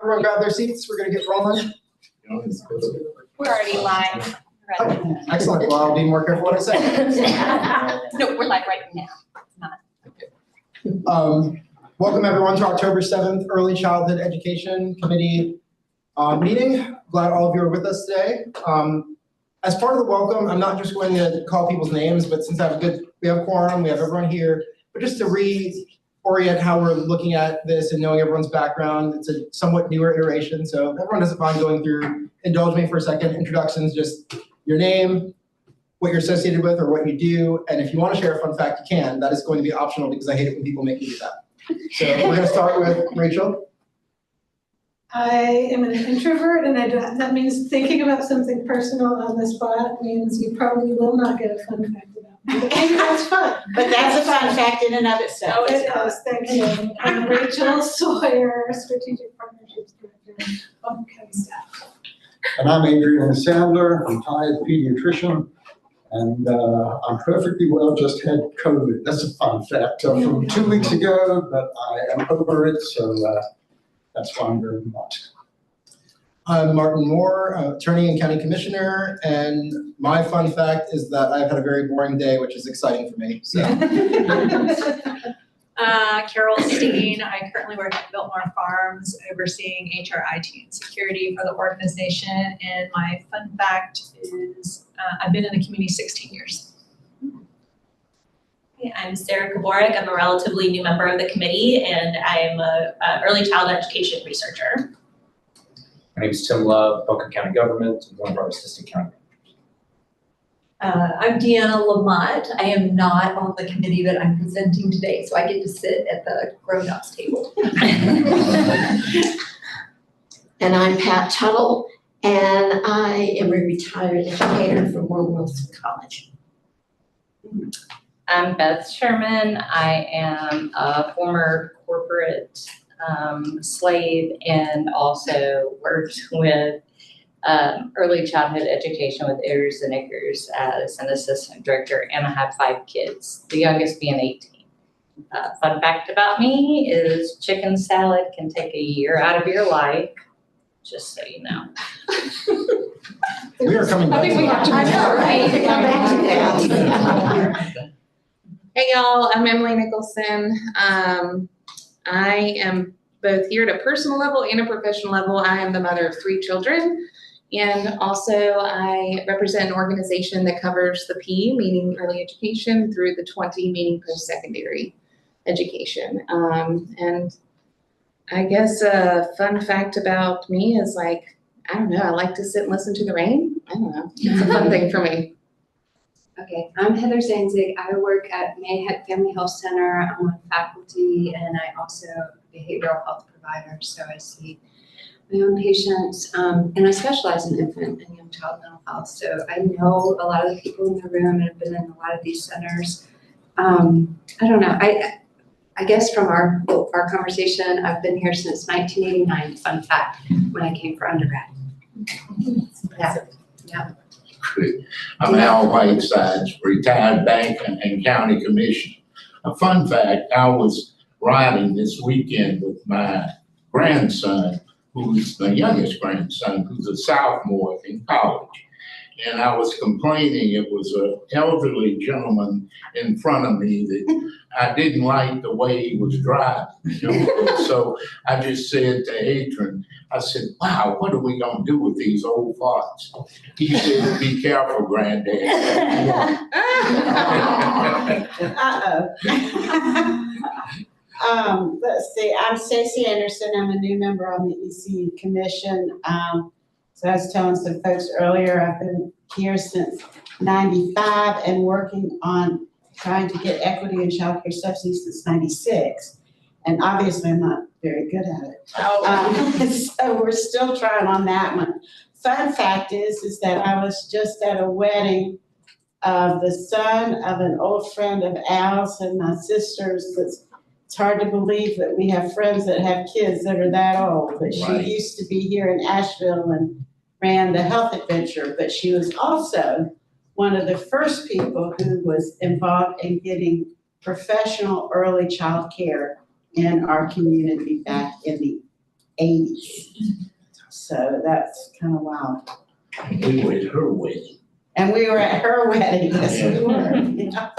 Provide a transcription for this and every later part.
Everyone grab their seats. We're going to get rolling. We're already live. Oh, excellent. Well, I'll be more careful what I say. No, we're live right now. Welcome everyone to October 7th Early Childhood Education Committee meeting. Glad all of you are with us today. As part of the welcome, I'm not just going to call people's names, but since we have quorum, we have everyone here, but just to reorient how we're looking at this and knowing everyone's background, it's a somewhat newer iteration, so if everyone doesn't mind going through, indulge me for a second, introductions, just your name, what you're associated with or what you do, and if you want to share a fun fact, you can. That is going to be optional because I hate it when people make me do that. So we're going to start with Rachel. I am an introvert, and that means thinking about something personal on the spot means you probably will not get a fun fact about me. But maybe that's fun. But that's a fun fact in and of itself. It is, thank you. I'm Rachel Sawyer, Strategic Partnerships Director of County Staff. And I'm Adrian Sandler, retired pediatrician, and I'm perfectly well, just had COVID. That's a fun fact from 2 weeks ago, but I am over it, so that's why I'm very much. I'm Martin Moore, attorney and county commissioner, and my fun fact is that I've had a very boring day, which is exciting for me. So. Carol Steen, I currently work at Biltmore Farms, overseeing HR, IT, and security for the organization. And my fun fact is I've been in the community 16 years. I'm Sarah Kaborik. I'm a relatively new member of the committee, and I'm a early childhood education researcher. My name is Tim Love, Boca County Government, and one of our assistant county managers. I'm Deanna Lamont. I am not on the committee that I'm presenting today, so I get to sit at the grown-ups table. And I'm Pat Tuttle, and I am a retired educator from Warren Wilson College. I'm Beth Sherman. I am a former corporate slave and also worked with early childhood education with Ears and Acres as an assistant director, and I have 5 kids, the youngest being 18. Fun fact about me is chicken salad can take a year out of your life, just so you know. We are coming back. I think we have to. I know, right? Come back to that. Hey y'all, I'm Emily Nicholson. I am both here at a personal level and a professional level. I am the mother of 3 children, and also I represent an organization that covers the P, meaning early education, through the 20, meaning post-secondary education. And I guess a fun fact about me is I don't know, I like to sit and listen to the rain. I don't know, it's a fun thing for me. Okay, I'm Heather Zanzig. I work at Mayheck Family Health Center. I'm on faculty, and I also behavioral health provider, so I see my own patients, and I specialize in infant and young child mental health. So I know a lot of the people in the room and have been in a lot of these centers. I don't know. I guess from our conversation, I've been here since 1989. Fun fact, when I came for undergrad. Yeah. I'm Al Whitesides, retired bank and county commissioner. A fun fact, I was riding this weekend with my grandson, who's the youngest grandson, who's a sophomore in college. And I was complaining it was an elderly gentleman in front of me that I didn't like the way he was driving. You know? So I just said to Adrian, I said, wow, what are we going to do with these old farts? He said, be careful, Granddad. Let's see, I'm Stacey Anderson. I'm a new member on the ECU Commission. So I was telling some folks earlier, I've been here since '95 and working on trying to get equity in child care subsidies since '96. And obviously I'm not very good at it. So we're still trying on that one. Fun fact is that I was just at a wedding of the son of an old friend of Al's and my sister's. It's hard to believe that we have friends that have kids that are that old, but Right. She used to be here in Asheville and ran the Health Adventure, but she was also one of the first people who was involved in getting professional early child care in our community back in the 80s. So that's kind of wild. We were at her wedding. And we were at her wedding, yes, we were. You know,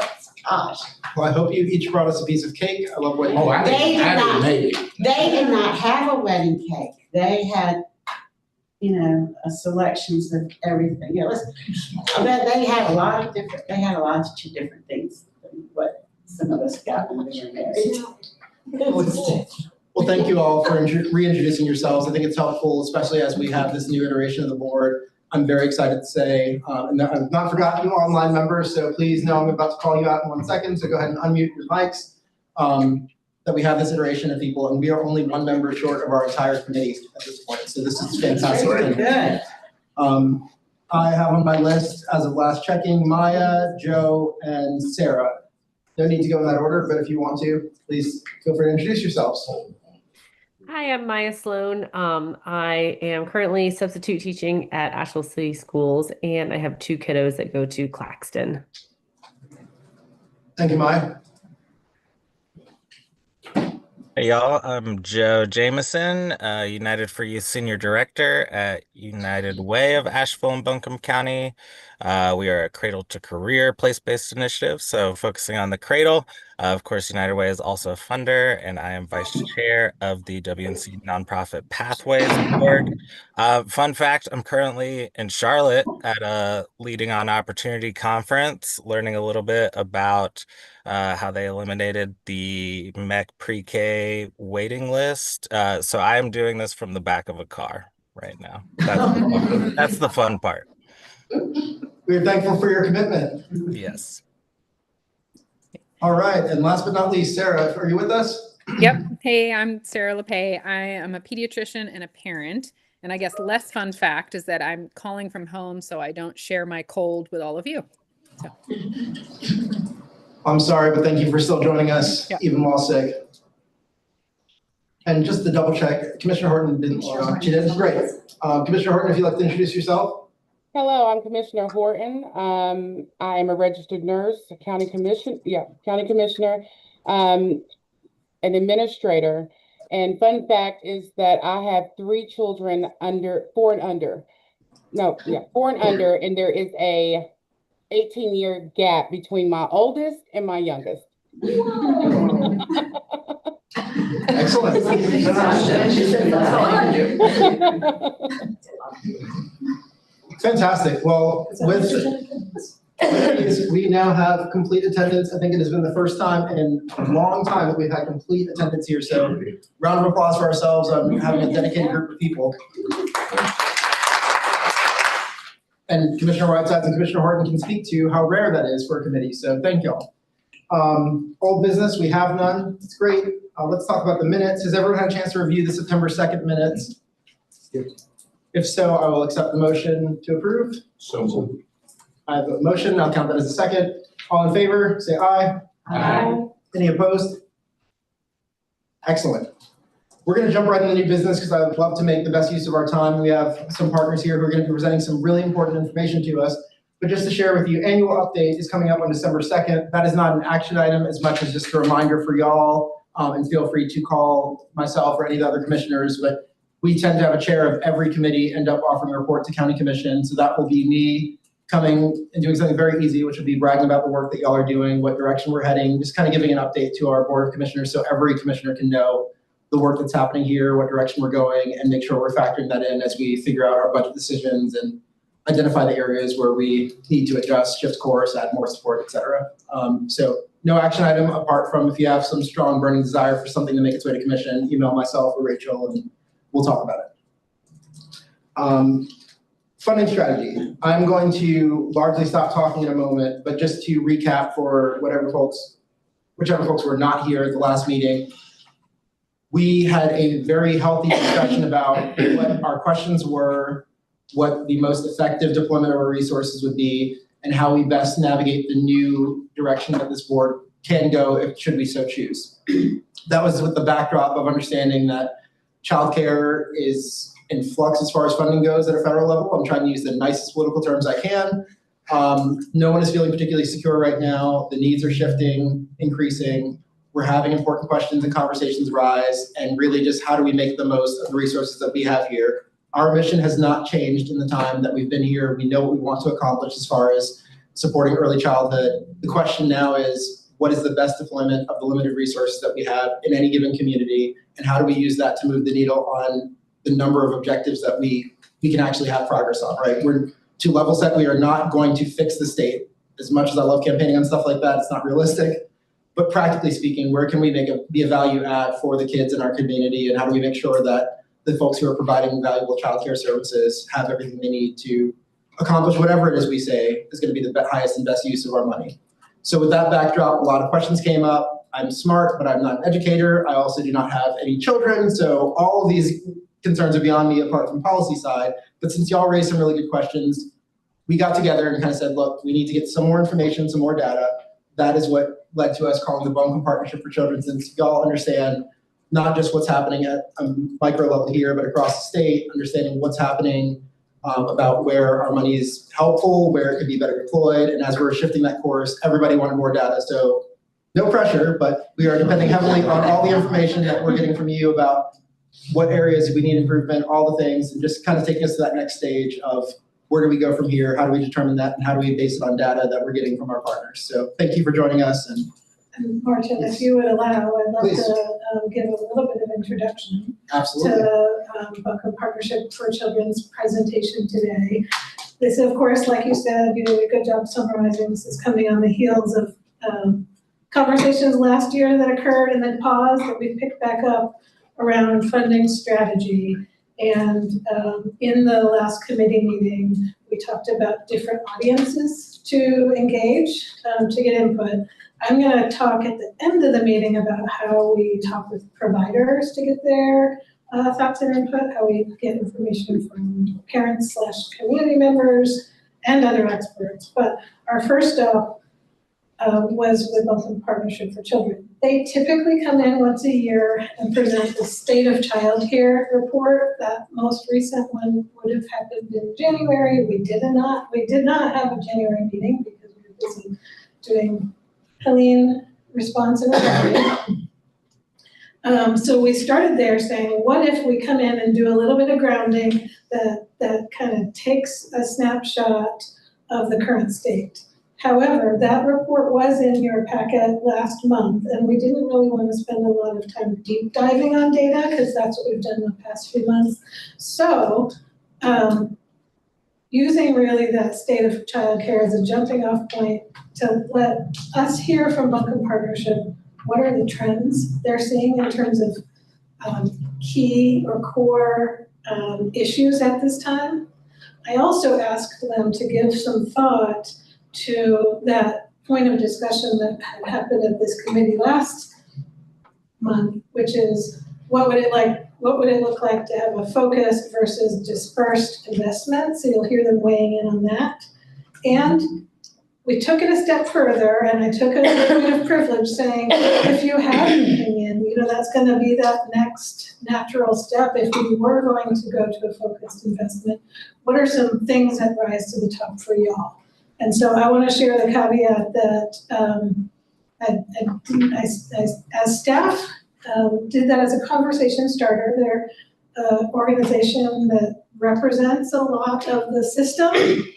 gosh. Well, I hope you each brought us a piece of cake. I love what you Oh, I They did didn't not- make it. They did not have a wedding cake. They had, you know, selections of everything. It was, but they had a lot of different things than what some of us got when we were married. It was Well, thank you all for reintroducing yourselves. I think it's helpful, especially as we have this new iteration of the board. I'm very excited to say, and I've not forgotten you online members, so please know I'm about to call you out in 1 second, so go ahead and unmute your mics. That we have this iteration of people, and we are only one member short of our entire committee at this point, so this is fantastic. very good. I have on my list, as of last checking, Maya, Joe, and Sarah. No need to go in that order, but if you want to, please feel free to introduce yourselves. Hi, I'm Maya Sloan. I am currently substitute teaching at Asheville City Schools, and I have 2 kiddos that go to Claxton. Thank you, Maya. Hey y'all, I'm Joe Jameson, United for Youth Senior Director at United Way of Asheville and Buncombe County. We are a cradle to career place-based initiative, so focusing on the cradle. Of course, United Way is also a funder, and I am vice chair of the WNC Nonprofit Pathways Board. Fun fact, I'm currently in Charlotte at a Leading on Opportunity conference, learning a little bit about how they eliminated the MEC pre-K waiting list. So I am doing this from the back of a car right now. That's the fun part. We're thankful for your commitment. Yes. All right, and last but not least, Sarah, are you with us? Yep. Hey, I'm Sarah LePay. I am a pediatrician and a parent. And I guess less fun fact is that I'm calling from home so I don't share my cold with all of you. So. I'm sorry, but thank you for still joining us, even while sick. And just to double check, Commissioner Horton didn't log on. She did, great. Commissioner Horton, if you'd like to introduce yourself. Hello, I'm Commissioner Horton. I am a registered nurse, a county commissioner, an administrator. And fun fact is that I have 3 children under 4 and under. And there is a 18-year gap between my oldest and my youngest. Excellent. Fantastic. Well, we now have complete attendance. I think it has been the first time in a long time that we've had complete attendance here. So round of applause for ourselves on having a dedicated group of people. And Commissioner Whitesides and Commissioner Horton can speak to how rare that is for a committee. So thank y'all. Old business, we have none. It's great. Let's talk about the minutes. Has everyone had a chance to review the September 2nd minutes? If so, I will accept the motion to approve. So moved. I have a motion. I'll count that as a second. All in favor, say aye. Aye. Any opposed? Excellent. We're going to jump right into new business because I would love to make the best use of our time. We have some partners here who are going to be presenting some really important information to us. But just to share with you, annual update is coming up on December 2nd. That is not an action item as much as just a reminder for y'all. And feel free to call myself or any of the other commissioners. But we tend to have a chair of every committee end up offering a report to county commission. So that will be me coming and doing something very easy, which would be bragging about the work that y'all are doing, what direction we're heading, just kind of giving an update to our board of commissioners so every commissioner can know the work that's happening here, what direction we're going, and make sure we're factoring that in as we figure out our budget decisions and identify the areas where we need to adjust, shift course, add more support, et cetera. So no action item apart from if you have some strong burning desire for something to make its way to commission, email myself or Rachel and we'll talk about it. Funding strategy. I'm going to largely stop talking in a moment, but just to recap for whichever folks were not here at the last meeting, we had a very healthy discussion about what our questions were, what the most effective deployment of our resources would be, and how we best navigate the new direction that this board can go if should we so choose. That was with the backdrop of understanding that childcare is in flux as far as funding goes at a federal level. I'm trying to use the nicest political terms I can. No one is feeling particularly secure right now. The needs are shifting, increasing. we're having important questions and conversations rise, and really just how do we make the most of the resources that we have here. Our mission has not changed in the time that we've been here. We know what we want to accomplish as far as supporting early childhood. The question now is, what is the best deployment of the limited resources that we have in any given community, and how do we use that to move the needle on the number of objectives that we can actually have progress on, right? We're to level set, we are not going to fix the state. As much as I love campaigning on stuff like that, it's not realistic. But practically speaking, where can we be a value add for the kids in our community, and how do we make sure that the folks who are providing valuable childcare services have everything they need to accomplish whatever it is we say is going to be the highest and best use of our money. So with that backdrop, a lot of questions came up. I'm smart, but I'm not an educator. I also do not have any children. So all of these concerns are beyond me apart from policy side. But since y'all raised some really good questions, we got together and kind of said, look, we need to get some more information, some more data. That is what led to us calling the Buncombe Partnership for Children, since y'all understand not just what's happening at a micro level here, but across the state, understanding what's happening about where our money is helpful, where it could be better deployed. And as we're shifting that course, everybody wanted more data. So no pressure, but we are depending heavily on all the information that we're getting from you about what areas we need improvement, all the things, and just kind of taking us to that next stage of where do we go from here? How do we determine that? And how do we base it on data that we're getting from our partners? So thank you for joining us. And Martin, if you would allow, I'd love Please. to give a little bit of introduction Absolutely. to the Buncombe Partnership for Children's presentation today. This, of course, like you said, you did a good job summarizing. This is coming on the heels of conversations last year that occurred and then paused that we picked back up around funding strategy. And in the last committee meeting, we talked about different audiences to engage, to get input. I'm gonna talk at the end of the meeting about how we talk with providers to get their thoughts and input, how we get information from parents / community members and other experts. But our first stop was with Buncombe Partnership for Children. They typically come in once a year and present the State of Childcare report. That most recent one would have happened in January. We did not have a January meeting because we were busy doing Helene response and recovery. So we started there saying, what if we come in and do a little bit of grounding that kind of takes a snapshot of the current state. However, that report was in your packet last month, and we didn't really want to spend a lot of time deep diving on data because that's what we've done the past few months. So using really that State of Childcare as a jumping off point to let us hear from Buncombe Partnership, what are the trends they're seeing in terms of key or core issues at this time. I also asked them to give some thought to that point of discussion that had happened at this committee last month, which is what would it look like to have a focused versus dispersed investment? So you'll hear them weighing in on that. And we took it a step further, and I took a little bit of privilege saying, if you have an opinion, that's going to be that next natural step. If we were going to go to a focused investment, what are some things that rise to the top for y'all? And so I want to share the caveat that I as staff, did that as a conversation starter. They're an organization that represents a lot of the system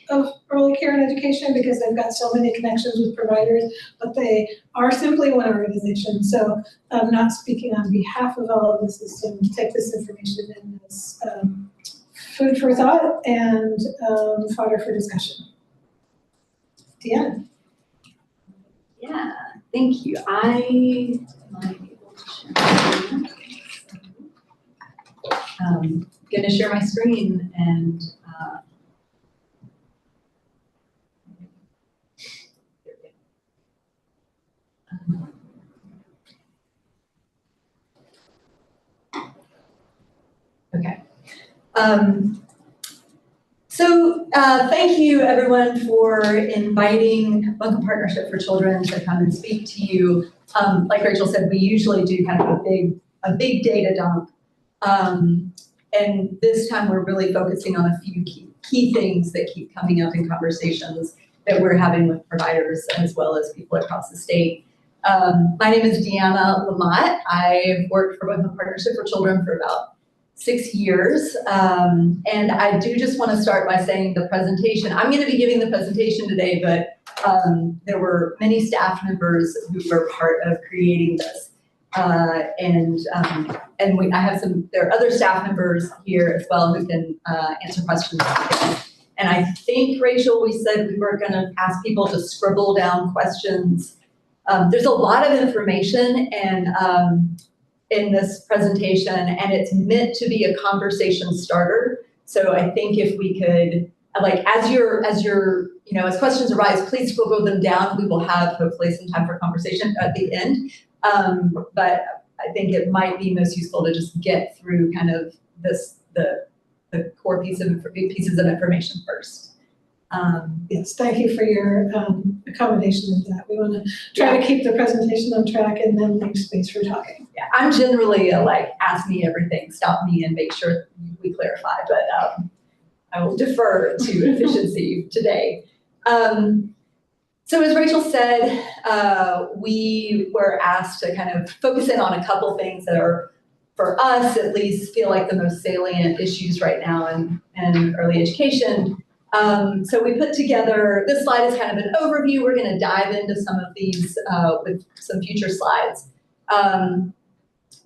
of early care and education because they've got so many connections with providers, but they are simply one organization. So I'm not speaking on behalf of all of the system. Take this information in as food for thought and fodder for discussion. Deanna. Yeah, thank you. I might be able to share. Going to share my screen and okay. So thank you everyone for inviting Buncombe Partnership for Children to come and speak to you. Like Rachel said, we usually do kind of a big data dump. And this time we're really focusing on a few key things that keep coming up in conversations that we're having with providers as well as people across the state. My name is Deanna Lamott. I've worked for Buncombe Partnership for Children for about 6 years. And I do just want to start by saying the presentation, I'm going to be giving the presentation today, but there were many staff members who were part of creating this. I have there are other staff members here as well who can answer questions. And I think, Rachel, we said we were going to ask people to scribble down questions. There's a lot of information in this presentation, and it's meant to be a conversation starter. So I think if we could, like, as questions arise, please scribble them down. We will have hopefully some time for conversation at the end. But I think it might be most useful to just get through kind of the core pieces of information first. Yes, thank you for your accommodation of that. We want to try to keep the presentation on track and then leave space for talking. Yeah, I'm generally ask me everything, stop me and make sure we clarify, but I will defer to efficiency today. So as Rachel said, we were asked to kind of focus in on a couple things that are, for us at least, feel like the most salient issues right now in early education. So we put together, this slide is kind of an overview. We're going to dive into some of these with some future slides.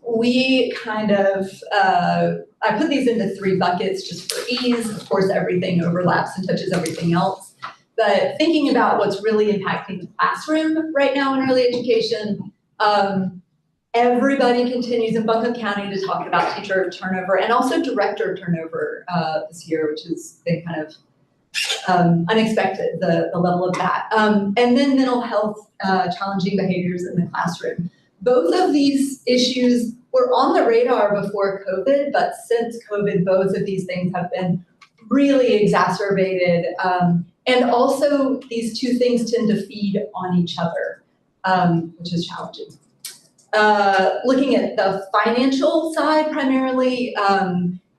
We kind of, I put these into 3 buckets just for ease. Of course, everything overlaps and touches everything else. But thinking about what's really impacting the classroom right now in early education, everybody continues in Buncombe County to talk about teacher turnover and also director turnover this year, which has been kind of unexpected, the level of that. And then mental health, challenging behaviors in the classroom. Both of these issues were on the radar before COVID, but since COVID, both of these things have been really exacerbated. And also these 2 things tend to feed on each other, which is challenging. Looking at the financial side primarily,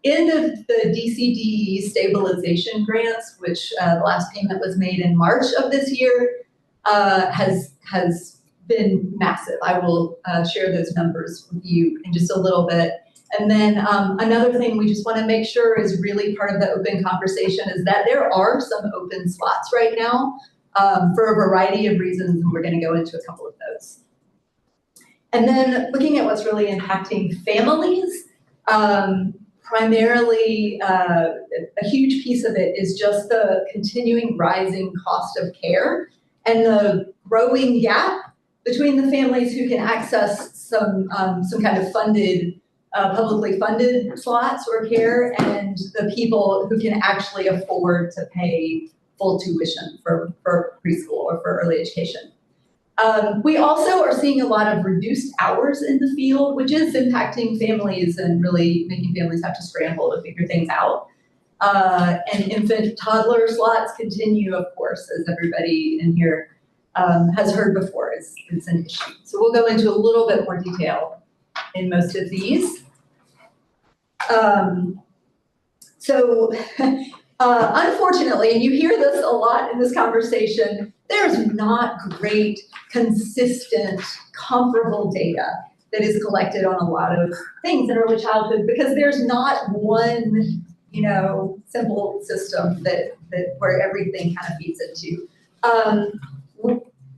in the DCD stabilization grants, which the last payment was made in March of this year, has been massive. I will share those numbers with you in just a little bit. And then another thing we just want to make sure is really part of the open conversation is that there are some open slots right now for a variety of reasons, and we're going to go into a couple of those. And then looking at what's really impacting families, primarily a huge piece of it is just the continuing rising cost of care and the growing gap between the families who can access some kind of funded, publicly funded slots or care and the people who can actually afford to pay full tuition for preschool or for early education. We also are seeing a lot of reduced hours in the field, which is impacting families and really making families have to scramble to figure things out. And infant toddler slots continue, of course, as everybody in here has heard before, it's an issue. So we'll go into a little bit more detail in most of these. Unfortunately, and you hear this a lot in this conversation, there's not great, consistent, comparable data that is collected on a lot of things in early childhood because there's not one, simple system that where everything kind of feeds into.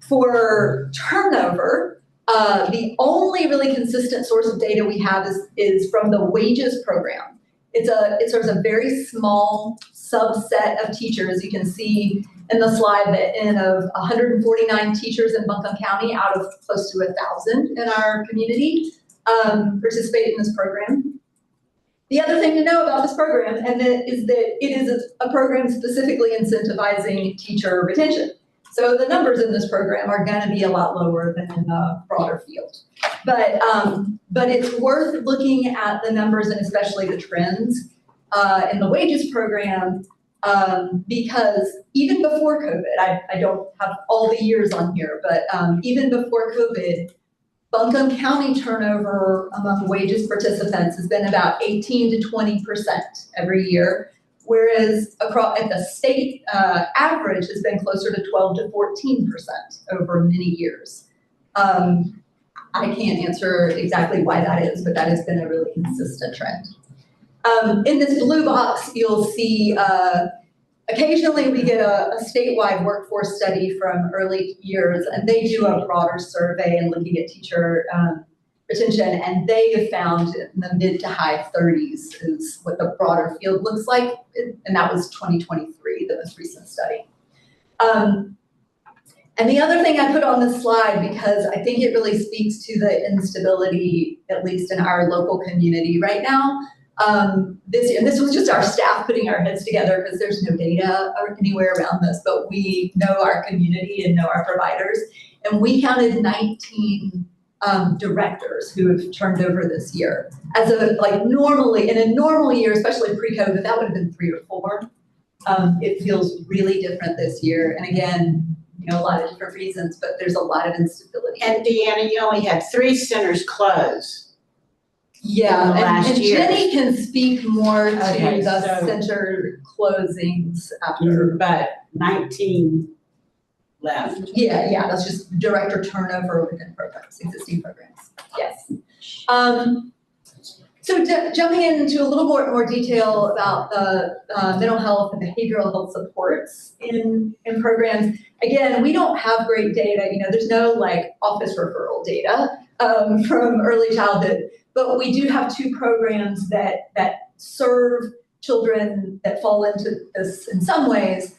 For turnover, the only really consistent source of data we have is from the wages program. It's sort of a very small subset of teachers. You can see in the slide that of 149 teachers in Buncombe County out of close to 1,000 in our community participate in this program. The other thing to know about this program is that it is a program specifically incentivizing teacher retention. So the numbers in this program are going to be a lot lower than in the broader field. But it's worth looking at the numbers and especially the trends in the wages program because even before COVID, I don't have all the years on here, but even before COVID, Buncombe County turnover among wages participants has been about 18 to 20% every year, whereas at the state average has been closer to 12 to 14% over many years. I can't answer exactly why that is, but that has been a really consistent trend. In this blue box, you'll see occasionally we get a statewide workforce study from early years, and they do a broader survey and looking at teacher retention, and they have found in the mid to high 30s is what the broader field looks like, and that was 2023, the most recent study. And the other thing I put on this slide, because I think it really speaks to the instability, at least in our local community right now, this was just our staff putting our heads together because there's no data anywhere around this, but we know our community and know our providers. And we counted 19 directors who have turned over this year. As a, normally, in a normal year, especially pre-COVID, that would have been 3 or 4. It feels really different this year. And again, a lot of different reasons, but there's a lot of instability. And Deanna, you only had 3 centers close. Yeah, and year. Jenny can speak more to Okay, the so- center closings after. But 19 left. Yeah, that's just director turnover within programs, existing programs, yes. So jumping into a little more detail about the mental health and behavioral health supports in programs. Again, we don't have great data, there's no office referral data from early childhood, but we do have 2 programs that serve children that fall into this in some ways.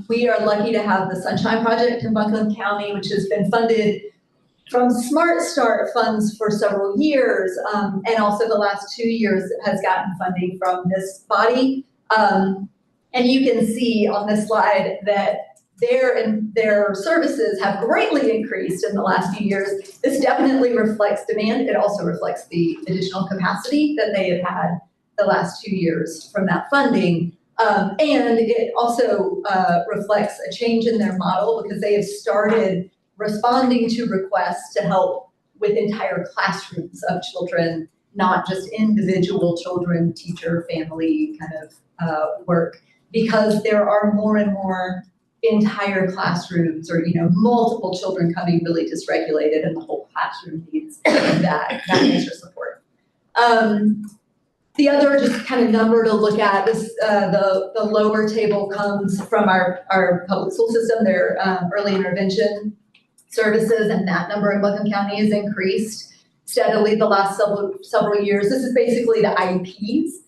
We are lucky to have the Sunshine Project in Buncombe County, which has been funded from Smart Start funds for several years, and also the last 2 years has gotten funding from this body. And you can see on this slide that their services have greatly increased in the last few years. This definitely reflects demand. It also reflects the additional capacity that they have had the last 2 years from that funding. And it also reflects a change in their model because they have started responding to requests to help with entire classrooms of children, not just individual children, teacher, family kind of work, because there are more and more entire classrooms or, multiple children coming really dysregulated and the whole classroom needs that extra support. The other just kind of number to look at is the lower table comes from our public school system, their early intervention services, and that number in Buncombe County has increased steadily the last several years. This is basically the IEPs.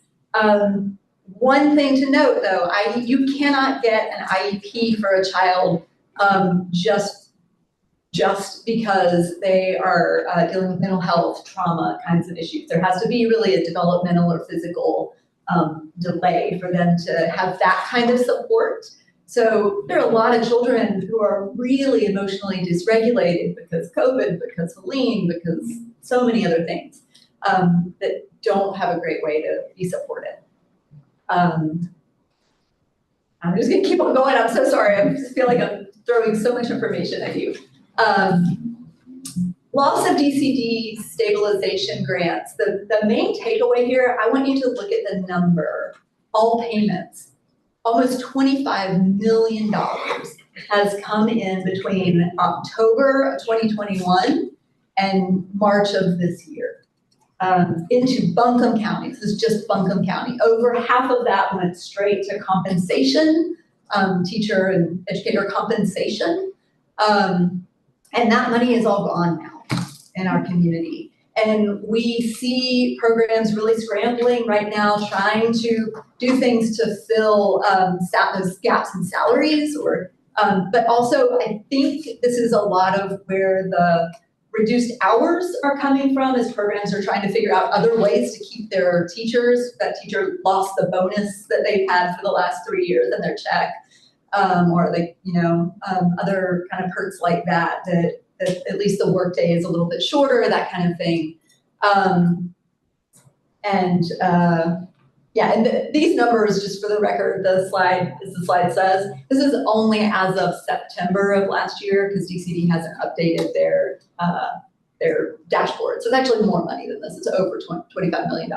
One thing to note though, you cannot get an IEP for a child just because they are dealing with mental health, trauma kinds of issues. There has to be really a developmental or physical delay for them to have that kind of support. So there are a lot of children who are really emotionally dysregulated because COVID, because Helene, because so many other things that don't have a great way to be supported. I'm just gonna keep on going. I'm so sorry. I just feel like I'm throwing so much information at you. Loss of DCD stabilization grants. The main takeaway here, I want you to look at the number, all payments. Almost $25 million has come in between October of 2021 and March of this year into Buncombe County. This is just Buncombe County. Over half of that went straight to compensation, teacher and educator compensation. And that money is all gone now in our community. And we see programs really scrambling right now, trying to do things to fill those gaps in salaries, but also I think this is a lot of where the reduced hours are coming from, as programs are trying to figure out other ways to keep their teachers. That teacher lost the bonus that they've had for the last 3 years in their check, or other kind of perks like that at least the workday is a little bit shorter, that kind of thing. These numbers, just for the record, the slide says, this is only as of September of last year because DCD hasn't updated their dashboard. So it's actually more money than this. It's over $25 million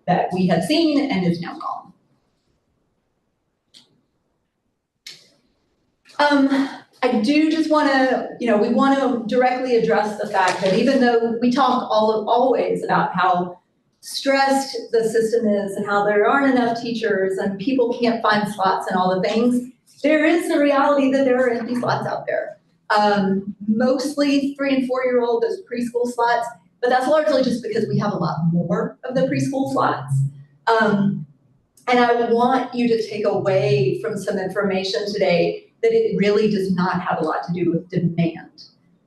that we have seen and is now gone. I do just want to, we want to directly address the fact that even though we talk always about how stressed the system is and how there aren't enough teachers and people can't find slots and all the things, there is the reality that there are empty slots out there. Mostly 3 and 4-year-old, those preschool slots, but that's largely just because we have a lot more of the preschool slots. And I want you to take away from some information today that it really does not have a lot to do with demand.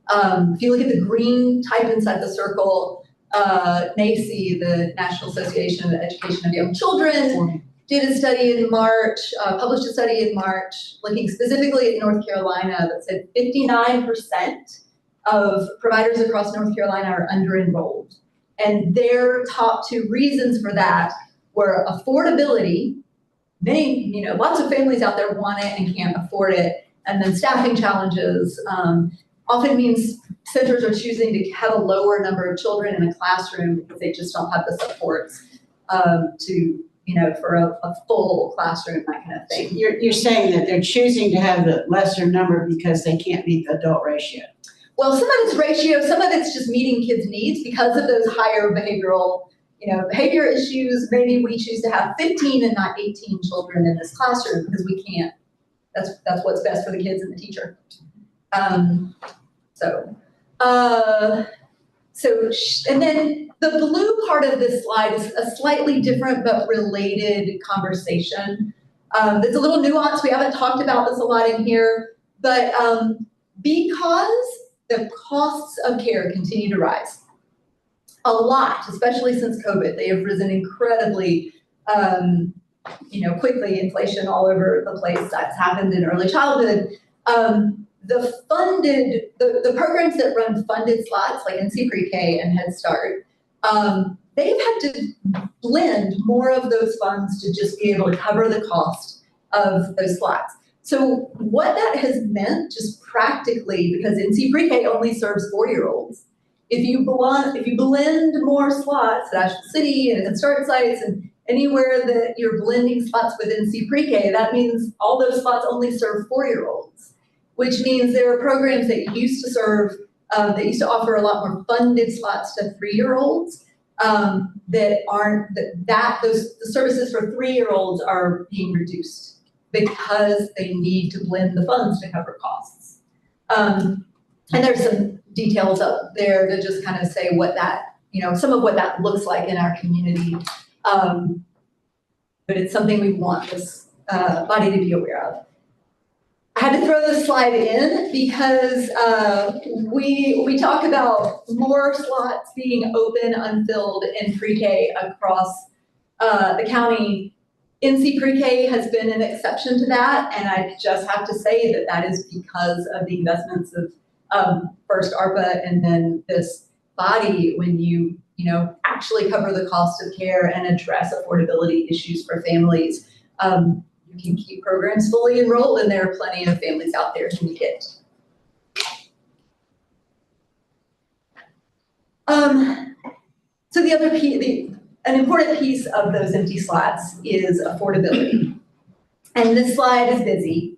If you look at the green type inside the circle, NAEYC, the National Association of the Education of Young Children, did a study in March, published a study in March, looking specifically at North Carolina that said 59% of providers across North Carolina are under-enrolled. And their top 2 reasons for that were affordability. Many, lots of families out there want it and can't afford it. And then staffing challenges often means centers are choosing to have a lower number of children in a classroom because they just don't have the supports for a full classroom, that kind of thing. You're saying that they're choosing to have the lesser number because they can't meet the adult ratio? Well, some of it's ratio, some of it's just meeting kids' needs because of those higher behavior issues. Maybe we choose to have 15 and not 18 children in this classroom because we can't. That's what's best for the kids and the teacher. And then the blue part of this slide is a slightly different but related conversation. It's a little nuanced. We haven't talked about this a lot in here, but because the costs of care continue to rise a lot, especially since COVID, they have risen incredibly, quickly. Inflation all over the place. That's happened in early childhood. The programs that run funded slots like NC Pre-K and Head Start, they've had to blend more of those funds to just be able to cover the cost of those slots. So what that has meant, just practically, because NC Pre-K only serves 4-year-olds, if you blend more slots at Asheville City and Head Start sites and anywhere that you're blending slots with NC Pre-K, that means all those slots only serve 4-year-olds, which means there are programs that used to serve, that used to offer a lot more funded slots to 3-year-olds the services for 3-year-olds are being reduced because they need to blend the funds to cover costs. And there's some details up there to just kind of say what that, some of what that looks like in our community. But it's something we want this body to be aware of. I had to throw this slide in because we talk about more slots being open, unfilled in pre-K across the county. NC Pre-K has been an exception to that, and I just have to say that that is because of the investments of first ARPA and then this body. When you actually cover the cost of care and address affordability issues for families, you can keep programs fully enrolled, and there are plenty of families out there who need it. So the other piece, an important piece of those empty slots is affordability. And this slide is busy,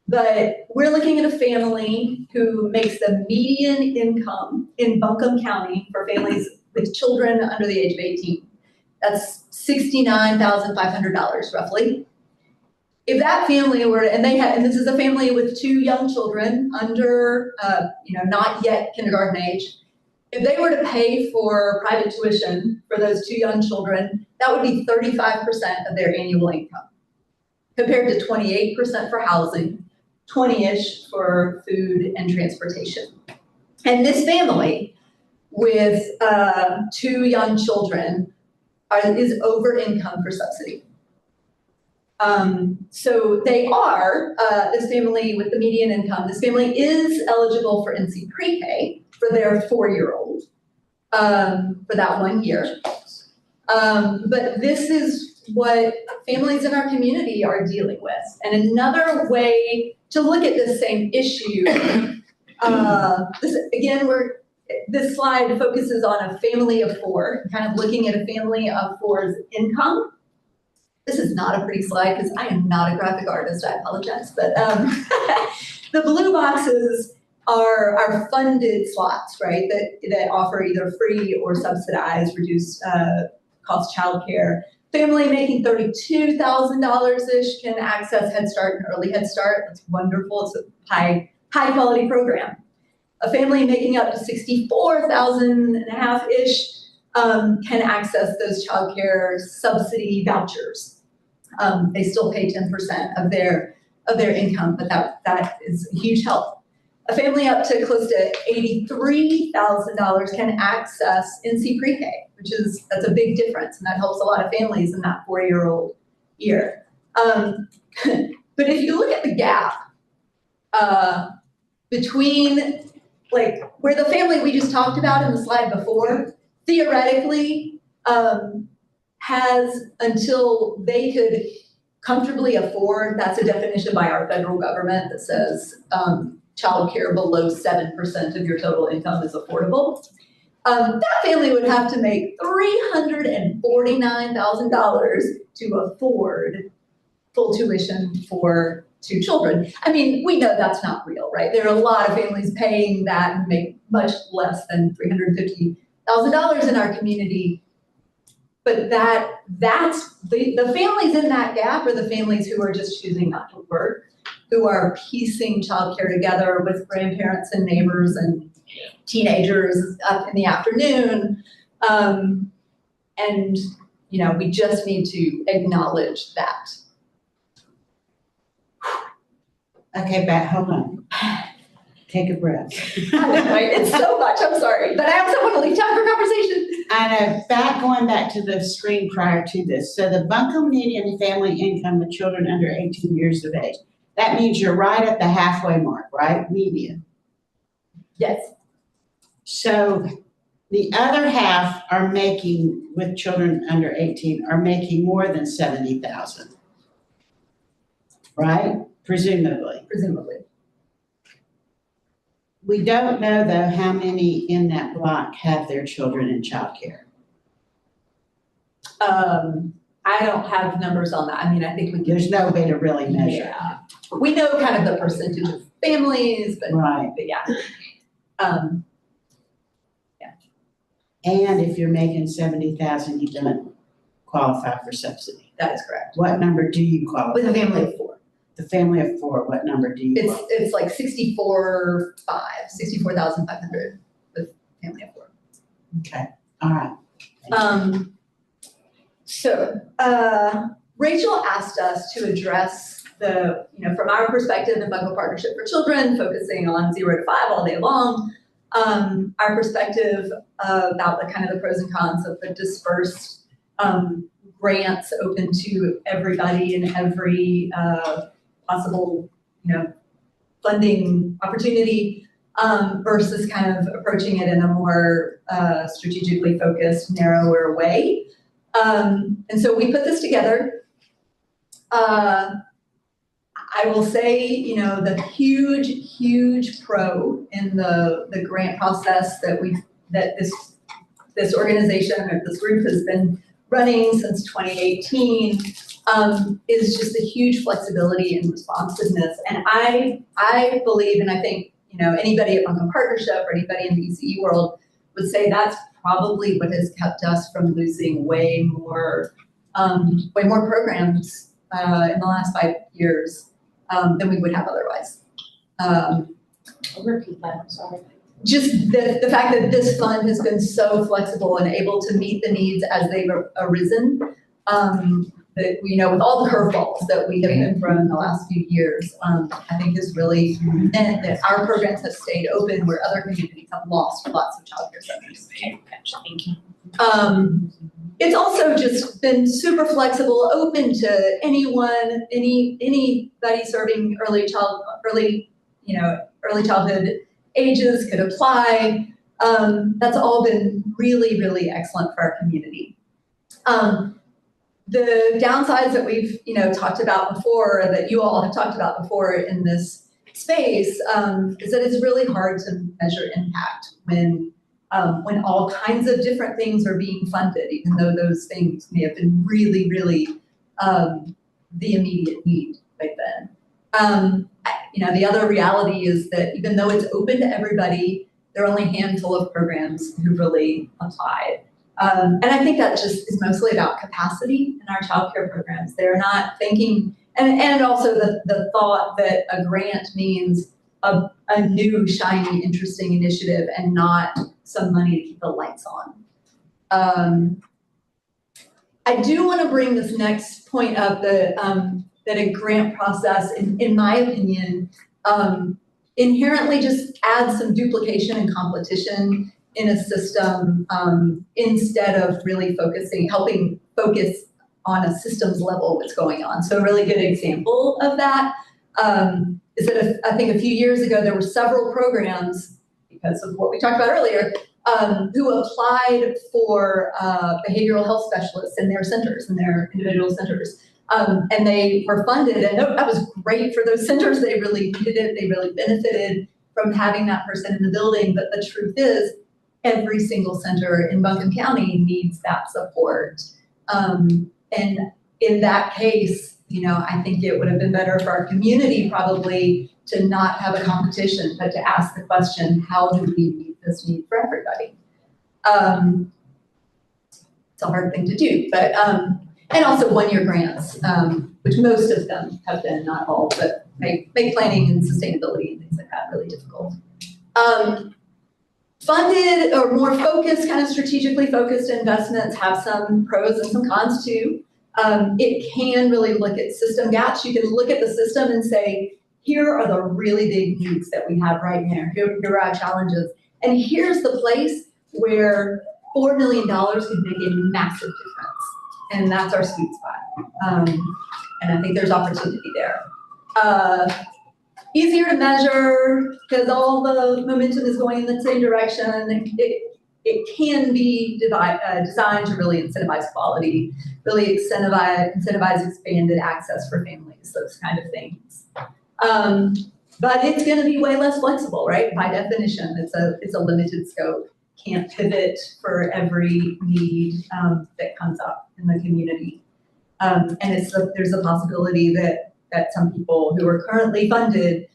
but we're looking at a family who makes the median income in Buncombe County for families with children under the age of 18. That's $69,500 roughly. If that family were, and this is a family with 2 young children under, not yet kindergarten age, if they were to pay for private tuition for those 2 young children, that would be 35% of their annual income, compared to 28% for housing, 20-ish for food and transportation. And this family with 2 young children is over income for subsidy. So they are, this family with the median income, this family is eligible for NC Pre-K for their 4-year-old for that 1 year. But this is what families in our community are dealing with. And another way to look at this same issue, this slide focuses on a family of 4, kind of looking at a family of 4's income. This is not a pretty slide because I am not a graphic artist, I apologize. But The blue boxes are our funded slots, right, that offer either free or subsidized reduced cost childcare. Family making $32,000-ish can access Head Start and Early Head Start. That's wonderful. It's a high quality program. A family making up to $64,500-ish can access those childcare subsidy vouchers. They still pay 10% of their income, but that is a huge help. A family up to close to $83,000 can access NC Pre-K, that's a big difference, and that helps a lot of families in that 4-year-old year. But if you look at the gap between like where the family we just talked about in the slide before, theoretically has until they could comfortably afford, that's a definition by our federal government that says childcare below 7% of your total income is affordable. That family would have to make $349,000 to afford full tuition for 2 children. I mean, we know that's not real, right? There are a lot of families paying that and make much less than $350,000 in our community. But that's the families in that gap are the families who are just choosing not to work, who are piecing childcare together with grandparents and neighbors and teenagers up in the afternoon. And, you know, we just need to acknowledge that. Okay, Bat, hold on. Take a breath. It's so much, I'm sorry, but I also want to leave time for conversation. I know, going back to the screen prior to this. So the Buncombe median family income of children under 18 years of age. That means you're right at the halfway mark, right? Median. Yes. So the other half are making, with children under 18, are making more than 70,000. Right? Presumably. We don't know though how many in that block have their children in childcare. I don't have numbers on that. I mean, I think we can. There's no way to really measure. Yeah. We know kind of the percentage of families, but, right. But yeah. And if you're making 70,000, you don't qualify for subsidy. That is correct. What number do you qualify? With a family of 4. The family of 4, what number do you qualify? It's like 64,500 with family of 4. Okay, all right. So Rachel asked us to address from our perspective in Buncombe Partnership for Children, focusing on 0 to 5 all day long, our perspective about the kind of the pros and cons of the dispersed grants open to everybody in every possible, funding opportunity, versus kind of approaching it in a more strategically focused, narrower way. And so we put this together. I will say, the huge pro in the grant process that this organization or this group has been running since 2018 is just a huge flexibility and responsiveness. And I believe, and I think, anybody at Buncombe Partnership or anybody in the ECE world would say that's probably what has kept us from losing way more programs in the last 5 years than we would have otherwise. I'll repeat that, I'm sorry. Just the fact that this fund has been so flexible and able to meet the needs as they've arisen, that with all the curveballs that we have been thrown in the last few years, I think has really meant that our programs have stayed open where other communities have lost lots of childcare centers. Okay, gotcha, thank you. It's also just been super flexible, open to anyone, anybody serving early childhood ages could apply. That's all been really, really excellent for our community. The downsides that we've, talked about before, that you all have talked about before in this space, is that it's really hard to measure impact when all kinds of different things are being funded, even though those things may have been really, really the immediate need right then. the other reality is that even though it's open to everybody, there are only a handful of programs who really applied. And I think that just is mostly about capacity in our childcare programs. They're not thinking, and also the thought that a grant means a new, shiny, interesting initiative and not some money to keep the lights on. I do want to bring this next point up that a grant process, in my opinion, inherently just adds some duplication and competition in a system instead of really helping focus on a systems level what's going on. So a really good example of that is that I think a few years ago there were several programs, because of what we talked about earlier, who applied for behavioral health specialists in their centers, in their individual centers. And they were funded, and that was great for those centers. They really needed it. They really benefited from having that person in the building. But the truth is, every single center in Buncombe County needs that support. And in that case, I think it would have been better for our community probably to not have a competition, but to ask the question, how do we meet this need for everybody? It's a hard thing to do, but and also one-year grants, which most of them have been, not all, but make planning and sustainability and things like that really difficult. Funded or more focused, kind of strategically focused investments have some pros and some cons too. It can really look at system gaps. You can look at the system and say, here are the really big needs that we have right now. Here are our challenges. And here's the place where $4 million could make a massive difference. And that's our sweet spot. And I think there's opportunity there. Easier to measure because all the momentum is going in the same direction. It can be designed to really incentivize quality, really incentivize expanded access for families, those kind of things. But it's going to be way less flexible, right? By definition, it's a limited scope. Can't pivot for every need that comes up in the community. And there's a possibility that some people who are currently funded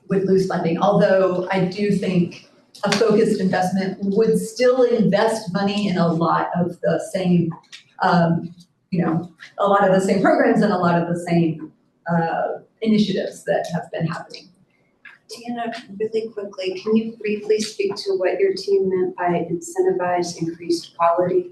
would lose funding. Although I do think a focused investment would still invest money in a lot of the same, a lot of the same programs and a lot of the same initiatives that have been happening. Deanna, really quickly, can you briefly speak to what your team meant by incentivize increased quality?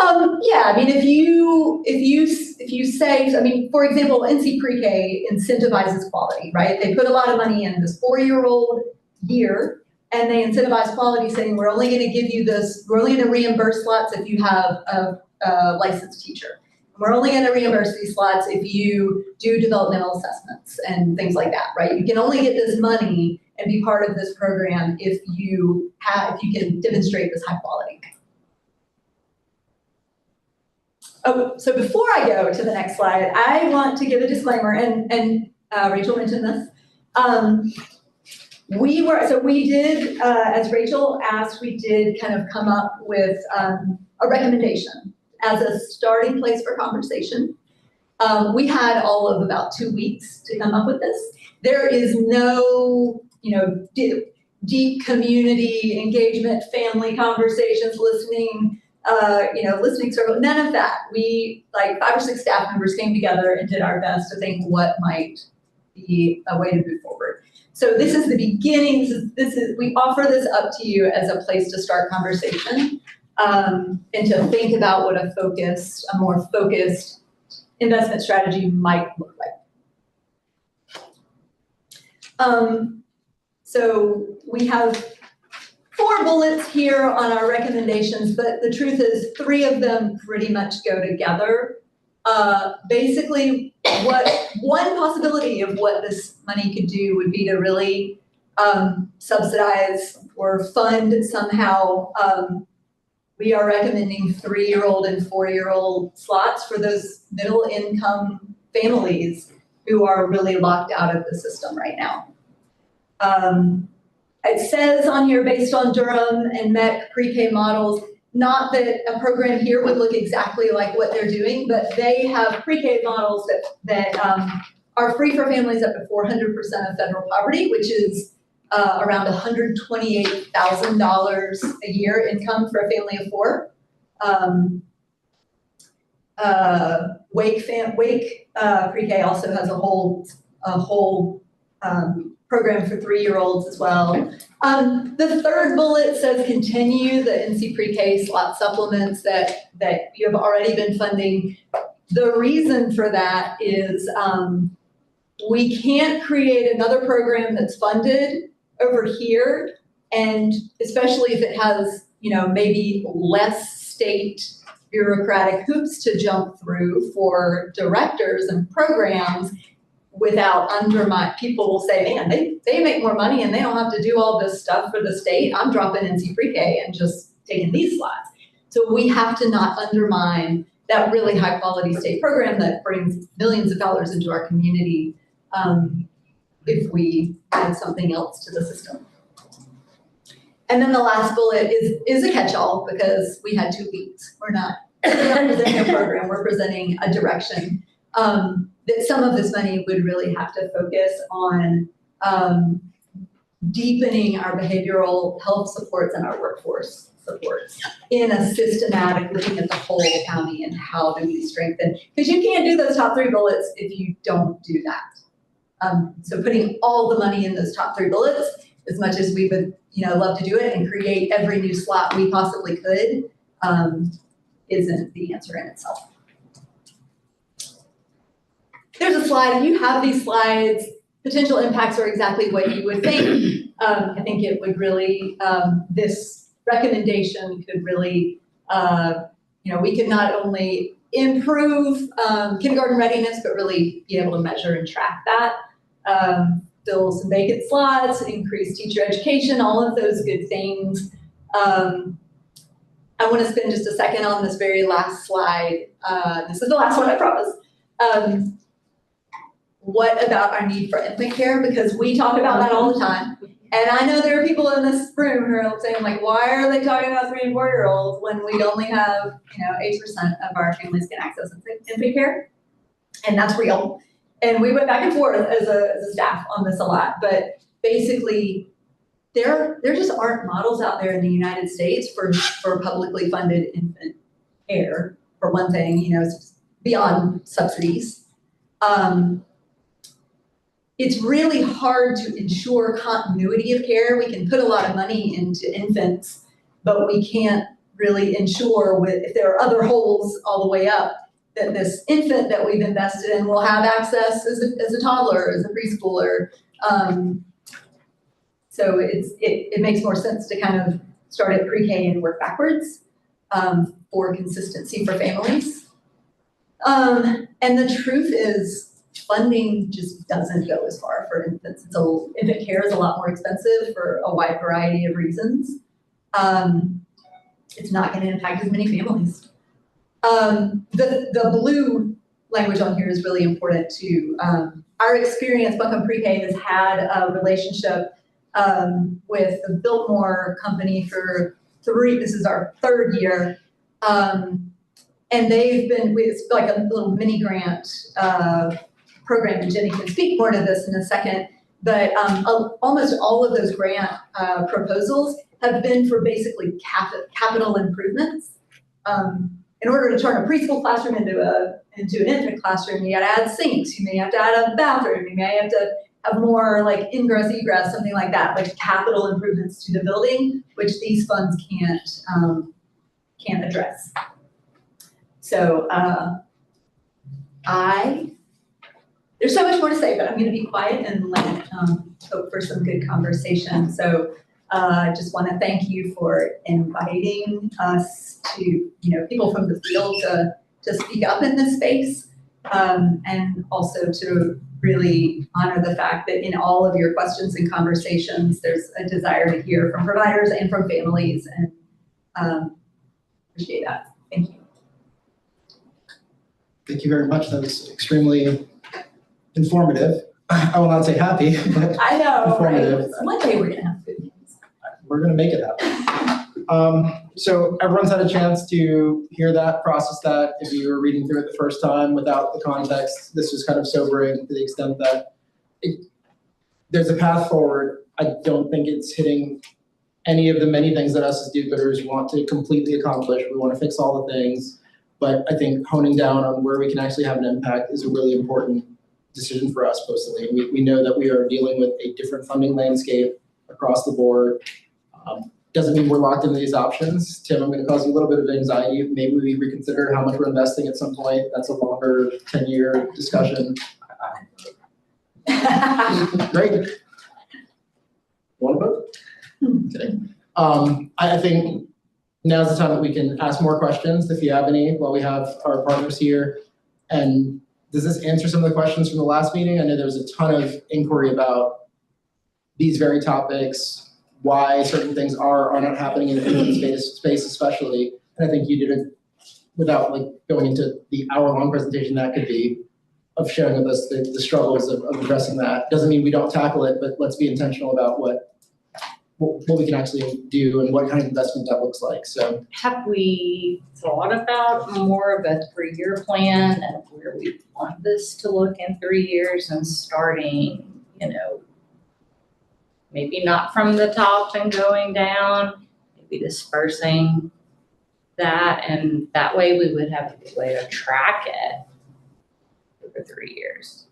Yeah, I mean, if you say, for example, NC Pre-K incentivizes quality, right? They put a lot of money in this 4-year-old year, and they incentivize quality, saying we're only going to give you this, we're only going to reimburse slots if you have a licensed teacher. We're only going to reimburse these slots if you do developmental assessments and things like that, right? You can only get this money and be part of this program if you can demonstrate this high quality. Oh, so before I go to the next slide, I want to give a disclaimer, and Rachel mentioned this. We did, as Rachel asked, we did kind of come up with a recommendation as a starting place for conversation. We had all of about 2 weeks to come up with this. There is no, deep community engagement, family conversations, listening circle, none of that. We, 5 or 6 staff members came together and did our best to think what might be a way to move forward. So this is the beginning. We offer this up to you as a place to start conversation. And to think about what a more focused investment strategy might look like. So we have 4 bullets here on our recommendations, but the truth is 3 of them pretty much go together. Basically, one possibility of what this money could do would be to really subsidize or fund somehow. We are recommending 3-year-old and 4-year-old slots for those middle income families who are really locked out of the system right now. It says on here, based on Durham and MEC pre-K models, not that a program here would look exactly like what they're doing, but they have pre-K models that are free for families up to 400% of federal poverty, which is around $128,000 a year income for a family of 4. Wake Pre-K also has a whole program for 3-year-olds as well. The third bullet says continue the NC Pre-K slot supplements that you have already been funding. The reason for that is we can't create another program that's funded over here, and especially if it has, maybe less state bureaucratic hoops to jump through for directors and programs without people will say, man, they make more money and they don't have to do all this stuff for the state. I'm dropping NC Pre-K and just taking these slots. So we have to not undermine that really high quality state program that brings millions of dollars into our community if we add something else to the system. And then the last bullet is a catch-all because we had 2 weeks. We're not presenting a program, we're presenting a direction. That some of this money would really have to focus on deepening our behavioral health supports and our workforce supports in a systematic looking at the whole county and how do we strengthen, because you can't do those top 3 bullets if you don't do that. So putting all the money in those top 3 bullets, as much as we would love to do it and create every new slot we possibly could, isn't the answer in itself. There's a slide. You have these slides. Potential impacts are exactly what you would think. I think it would really, this recommendation could really, we could not only improve kindergarten readiness, but really be able to measure and track that. Fill some vacant slots, increase teacher education, all of those good things. I want to spend just a second on this very last slide. This is the last one, I promise. What about our need for infant care? Because we talk about that all the time. And I know there are people in this room who are saying, like, why are they talking about 3- and 4-year-olds when we only have, 8% of our families can access infant care? And that's real. And we went back and forth as a staff on this a lot. But basically, there just aren't models out there in the United States for publicly funded infant care, for one thing, beyond subsidies. It's really hard to ensure continuity of care. We can put a lot of money into infants, but we can't really ensure if there are other holes all the way up that this infant that we've invested in will have access as a toddler, as a preschooler. So it makes more sense to kind of start at pre-K and work backwards for consistency for families. And the truth is, funding just doesn't go as far for infants. Infant care is a lot more expensive for a wide variety of reasons. It's not going to impact as many families. The blue language on here is really important too. Our experience, Buncombe Pre-K has had a relationship with the Biltmore company for this is our 3rd year. And they've been with like a little mini grant program, and Jenny can speak more to this in a second, but almost all of those grant proposals have been for basically capital improvements. In order to turn a preschool classroom into an infant classroom, you gotta add sinks, you may have to add a bathroom, you may have to have more like ingress, egress, something like that, like capital improvements to the building, which these funds can't address. So there's so much more to say, but I'm going to be quiet and hope for some good conversation. So I just want to thank you for inviting us to, people from the field to speak up in this space, and also to really honor the fact that in all of your questions and conversations, there's a desire to hear from providers and from families, and appreciate that. Thank you. Thank you very much. That was extremely informative. I will not say happy, but I know, informative. right? One day we're going to have good news. We're going to make it happen. So everyone's had a chance to hear that, process that. If you were reading through it the first time without the context, this was kind of sobering to the extent that there's a path forward. I don't think it's hitting any of the many things that us as do-gooders want to completely accomplish. We want to fix all the things, but I think honing down on where we can actually have an impact is a really important decision for us personally. We know that we are dealing with a different funding landscape across the board. Doesn't mean we're locked into these options. Tim, I'm going to cause you a little bit of anxiety. Maybe we reconsider how much we're investing at some point. That's a longer 10-year discussion. Great. Want to vote? Okay. I think now's the time that we can ask more questions if you have any while we have our partners here. And does this answer some of the questions from the last meeting? I know there was a ton of inquiry about these very topics, why certain things are or not happening in the open space especially. And I think you did it without like going into the hour-long presentation that could be of sharing with us the struggles of addressing that. Doesn't mean we don't tackle it, but let's be intentional about what we can actually do and what kind of investment that looks like. So have we thought about more of a 3-year plan and where we want this to look in 3 years and starting, maybe not from the top and going down, maybe dispersing that, and that way we would have a good way to track it over 3 years.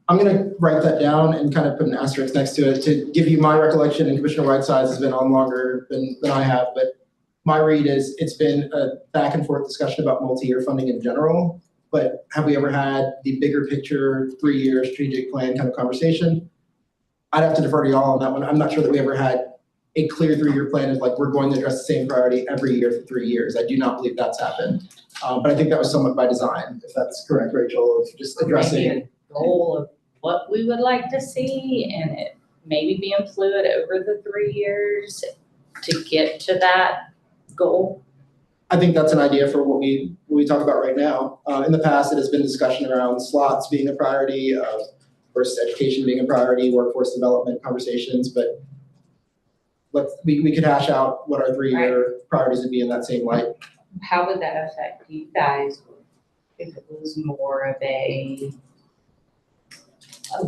I'm going to write that down and kind of put an asterisk next to it to give you my recollection, and Commissioner Whitesides has been on longer than I have, but my read is it's been a back and forth discussion about multi-year funding in general, but have we ever had the bigger picture 3-year strategic plan kind of conversation? I'd have to defer to y'all on that one. I'm not sure that we ever had a clear 3-year plan of like, we're going to address the same priority every year for 3 years. I do not believe that's happened. But I think that was somewhat by design, if that's correct, Rachel, of just addressing. Maybe a goal of what we would like to see and it maybe being fluid over the 3 years to get to that goal. I think that's an idea for what we talk about right now. In the past, it has been discussion around slots being a priority, versus education being a priority, workforce development conversations, but we could hash out what our 3-year priorities would be in that same light. How would that affect you guys if it was more of a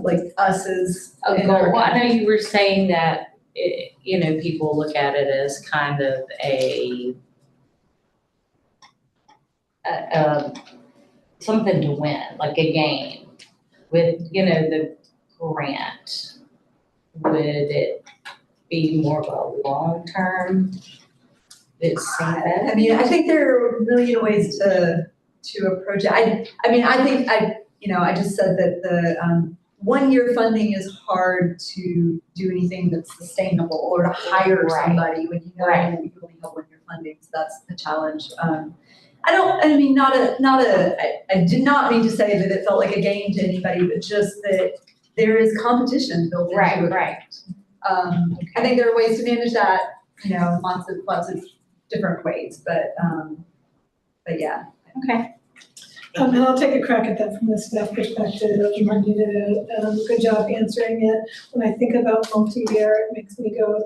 like us as a goal? Well, I know you were saying that people look at it as kind of a something to win, like a game. With the grant, would it be more of a long-term? I mean, I think there are a million ways to approach it. I just said that the 1-year funding is hard to do anything that's sustainable or to hire somebody when you know that you only have 1-year funding. So that's the challenge. I did not mean to say that it felt like a game to anybody, but just that there is competition built into it. Right. I think there are ways to manage that, lots of different ways, but yeah. Okay. And I'll take a crack at that from the staff perspective. Martin, you did a good job answering it. When I think about multi-year, it makes me go,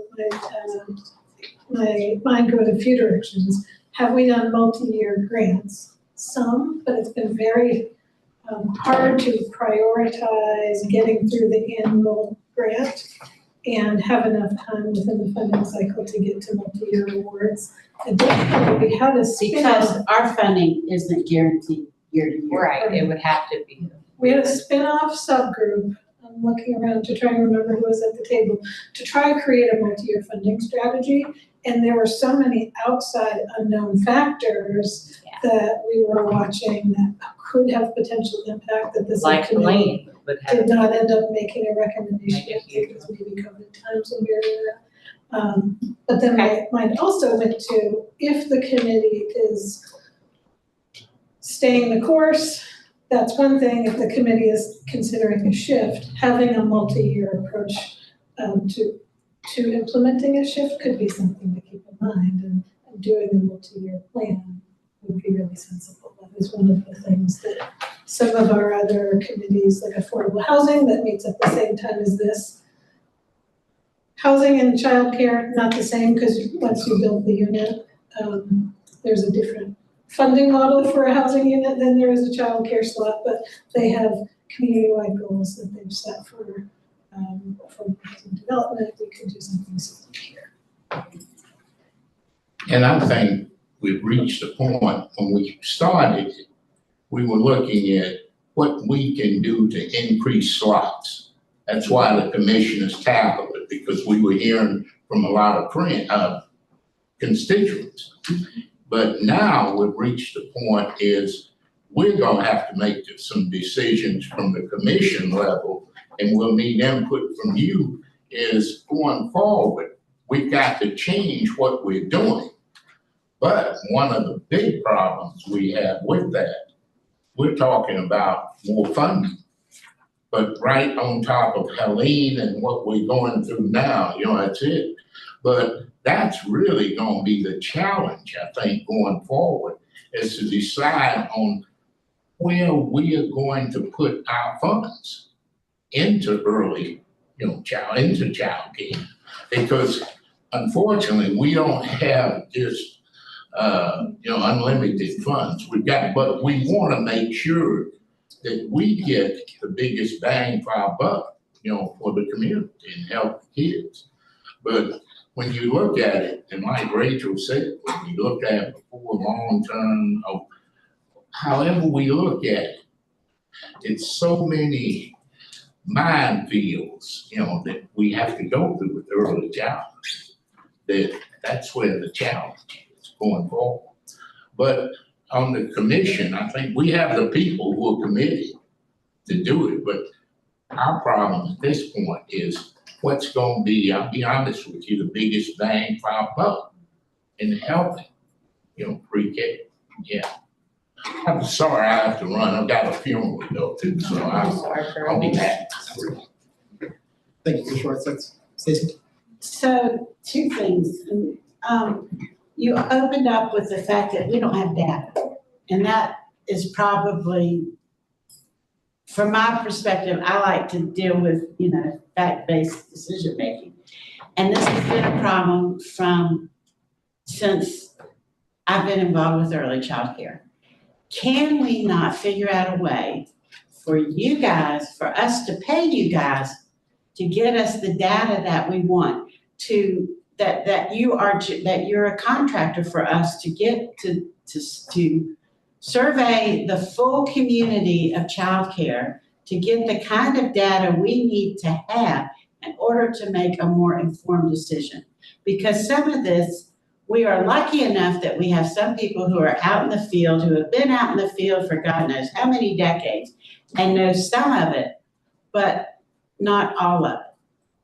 my mind go in a few directions. Have we done multi-year grants? Some, but it's been very hard to prioritize getting through the annual grant and have enough time within the funding cycle to get to multi-year awards. Additionally, we had a because our funding isn't guaranteed year to year. Right, it would have to be. We had a spin-off subgroup. I'm looking around to try and remember who was at the table to try to create a multi-year funding strategy. And there were so many outside unknown factors that we were watching that could have potential impact that this committee did not end up making a recommendation because maybe COVID times when we were doing that. But then my mind also went to if the committee is staying the course, that's one thing. If the committee is considering a shift, having a multi-year approach to implementing a shift could be something to keep in mind, and doing a multi-year plan would be really sensible. That is one of the things that some of our other committees, like affordable housing that meets at the same time as this, Housing and childcare, not the same, because once you build the unit, there's a different funding model for a housing unit than there is a childcare slot, but they have community-wide goals that they've set for housing development. We could do something similar here. And I think we've reached a point when we started, we were looking at what we can do to increase slots. That's why the commissioners tackled it, because we were hearing from a lot of constituents. But now we've reached the point is we're gonna have to make some decisions from the commission level, and we'll need input from you, is going forward, we've got to change what we're doing. But one of the big problems we have with that, we're talking about more funding. But right on top of Helene and what we're going through now, that's it. But that's really gonna be the challenge, I think, going forward, is to decide on where we are going to put our funds into early, into child care. Because unfortunately, we don't have just unlimited funds. But we wanna make sure that we get the biggest bang for our buck, for the community and help kids. But when you look at it, and like Rachel said, when you look at it before long term, however we look at it, it's so many minefields, that we have to go through with early childhood. That's where the challenge is going forward. But on the commission, I think we have the people who are committed to do it, but our problem at this point is what's gonna be, I'll be honest with you, the biggest bang for our buck in helping, pre-K. Yeah. I'm sorry I have to run. I've got a funeral to go to, so I'll be back. Thank you, Ms. Schwartz. Stacey? So 2 things. You opened up with the fact that we don't have data. And that is probably, from my perspective, I like to deal with, fact-based decision-making. And this has been a problem since I've been involved with early child care. Can we not figure out a way for you guys, for us to pay you guys to get us the data that we want, that you're a contractor for us to get to survey the full community of childcare, to get the kind of data we need to have in order to make a more informed decision. Because some of this, we are lucky enough that we have some people who are out in the field, who have been out in the field for God knows how many decades, and know some of it, but not all of it.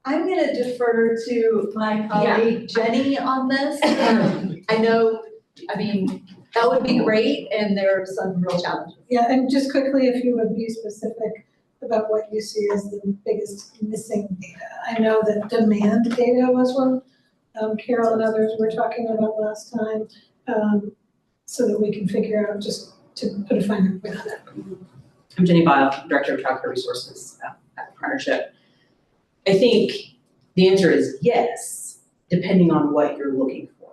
I'm going to defer to my colleague Jenny on this. That would be great, and there are some real challenges. Yeah, and just quickly, if you would be specific about what you see as the biggest missing data. I know that demand data was one Carol and others were talking about last time, so that we can figure out, just to put a finer point on it. I'm Jenny Bile, Director of Child Care Resources at the Partnership. I think the answer is yes, depending on what you're looking for,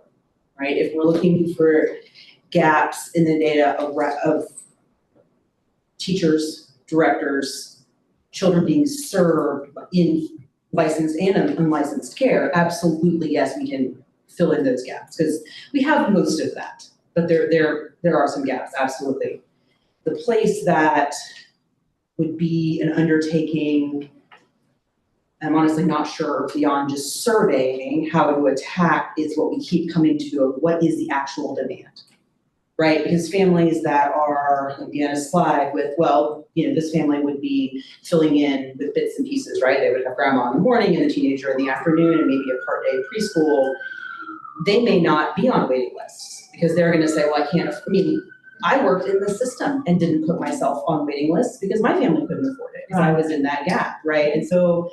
right? If we're looking for gaps in the data of teachers, directors, children being served in licensed and unlicensed care, absolutely yes, we can fill in those gaps because we have most of that, but there are some gaps, absolutely. The place that would be an undertaking, I'm honestly not sure beyond just surveying how to attack, is what we keep coming to of what is the actual demand, right? Because families that are, again, a slide with, well, this family would be filling in with bits and pieces, right? They would have grandma in the morning and the teenager in the afternoon and maybe a part day preschool. They may not be on waiting lists because they're gonna say, well, I worked in the system and didn't put myself on waiting lists because my family couldn't afford it because I was in that gap, right? And so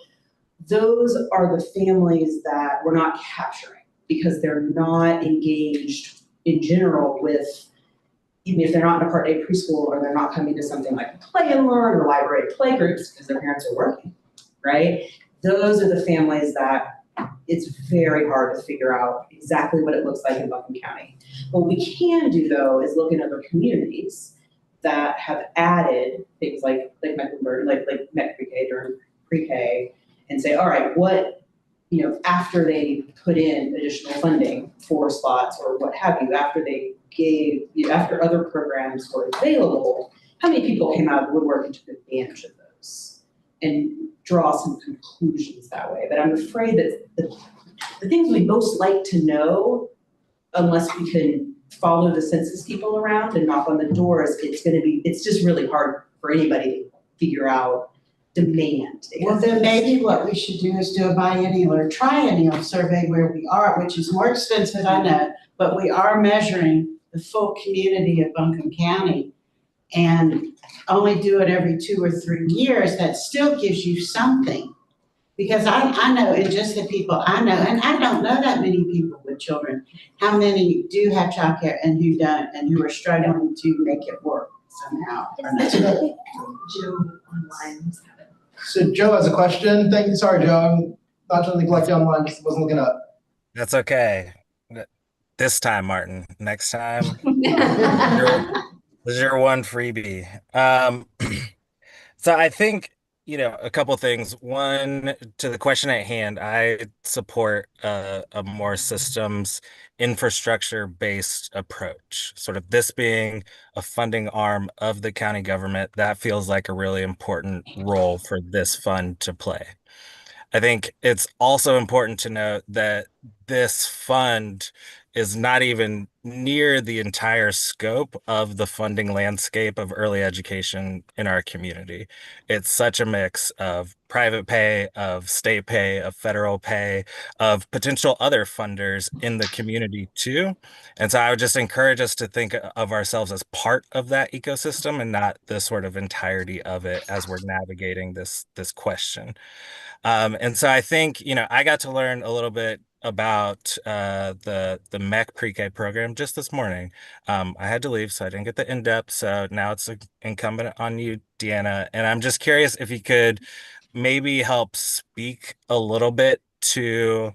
those are the families that we're not capturing because they're not engaged in general with, even if they're not in a part day preschool or they're not coming to something like Play and Learn or library play groups because their parents are working, right? Those are the families that it's very hard to figure out exactly what it looks like in Buncombe County. What we can do though is look in other communities that have added things like Mecklenburg, like Met Pre-K during pre-K, and say, all right, what, after they put in additional funding for slots or what have you, after they gave, after other programs were available, how many people came out of the woodwork and took advantage of those? And draw some conclusions that way. But I'm afraid that the things we most like to know, unless we can follow the census people around and knock on the doors, it's just really hard for anybody to figure out demand. Well, then maybe what we should do is do a biennial or triennial survey where we are, which is more expensive, I know, but we are measuring the full community of Buncombe County, and only do it every 2 or 3 years. That still gives you something. Because I know, and just the people I know, and I don't know that many people with children, how many do have childcare and who don't, and who are struggling to make it work somehow. Joe online. So Joe has a question. Sorry, Joe, I'm not trying to neglect you online, just wasn't looking up. That's okay. This time, Martin. Next time, this is your one freebie. So I think, a couple things. One, to the question at hand, I support a more systems infrastructure-based approach. Sort of this being a funding arm of the county government, that feels like a really important role for this fund to play. I think it's also important to note that this fund is not even near the entire scope of the funding landscape of early education in our community. It's such a mix of private pay, of state pay, of federal pay, of potential other funders in the community too. And so I would just encourage us to think of ourselves as part of that ecosystem and not the sort of entirety of it as we're navigating this question. And so I think, I got to learn a little bit about the MEC Pre-K program just this morning. I had to leave, so I didn't get the in-depth. So now it's incumbent on you, Deanna. And I'm just curious if you could maybe help speak a little bit to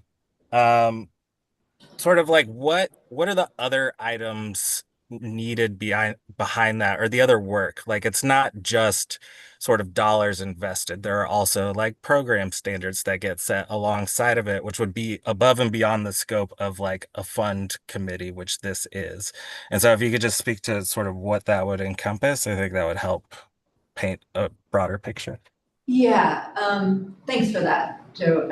sort of like what are the other items needed behind that, or the other work? Like, it's not just sort of dollars invested. There are also like program standards that get set alongside of it, which would be above and beyond the scope of like a fund committee, which this is. And so if you could just speak to sort of what that would encompass, I think that would help paint a broader picture. Yeah, thanks for that, Joe.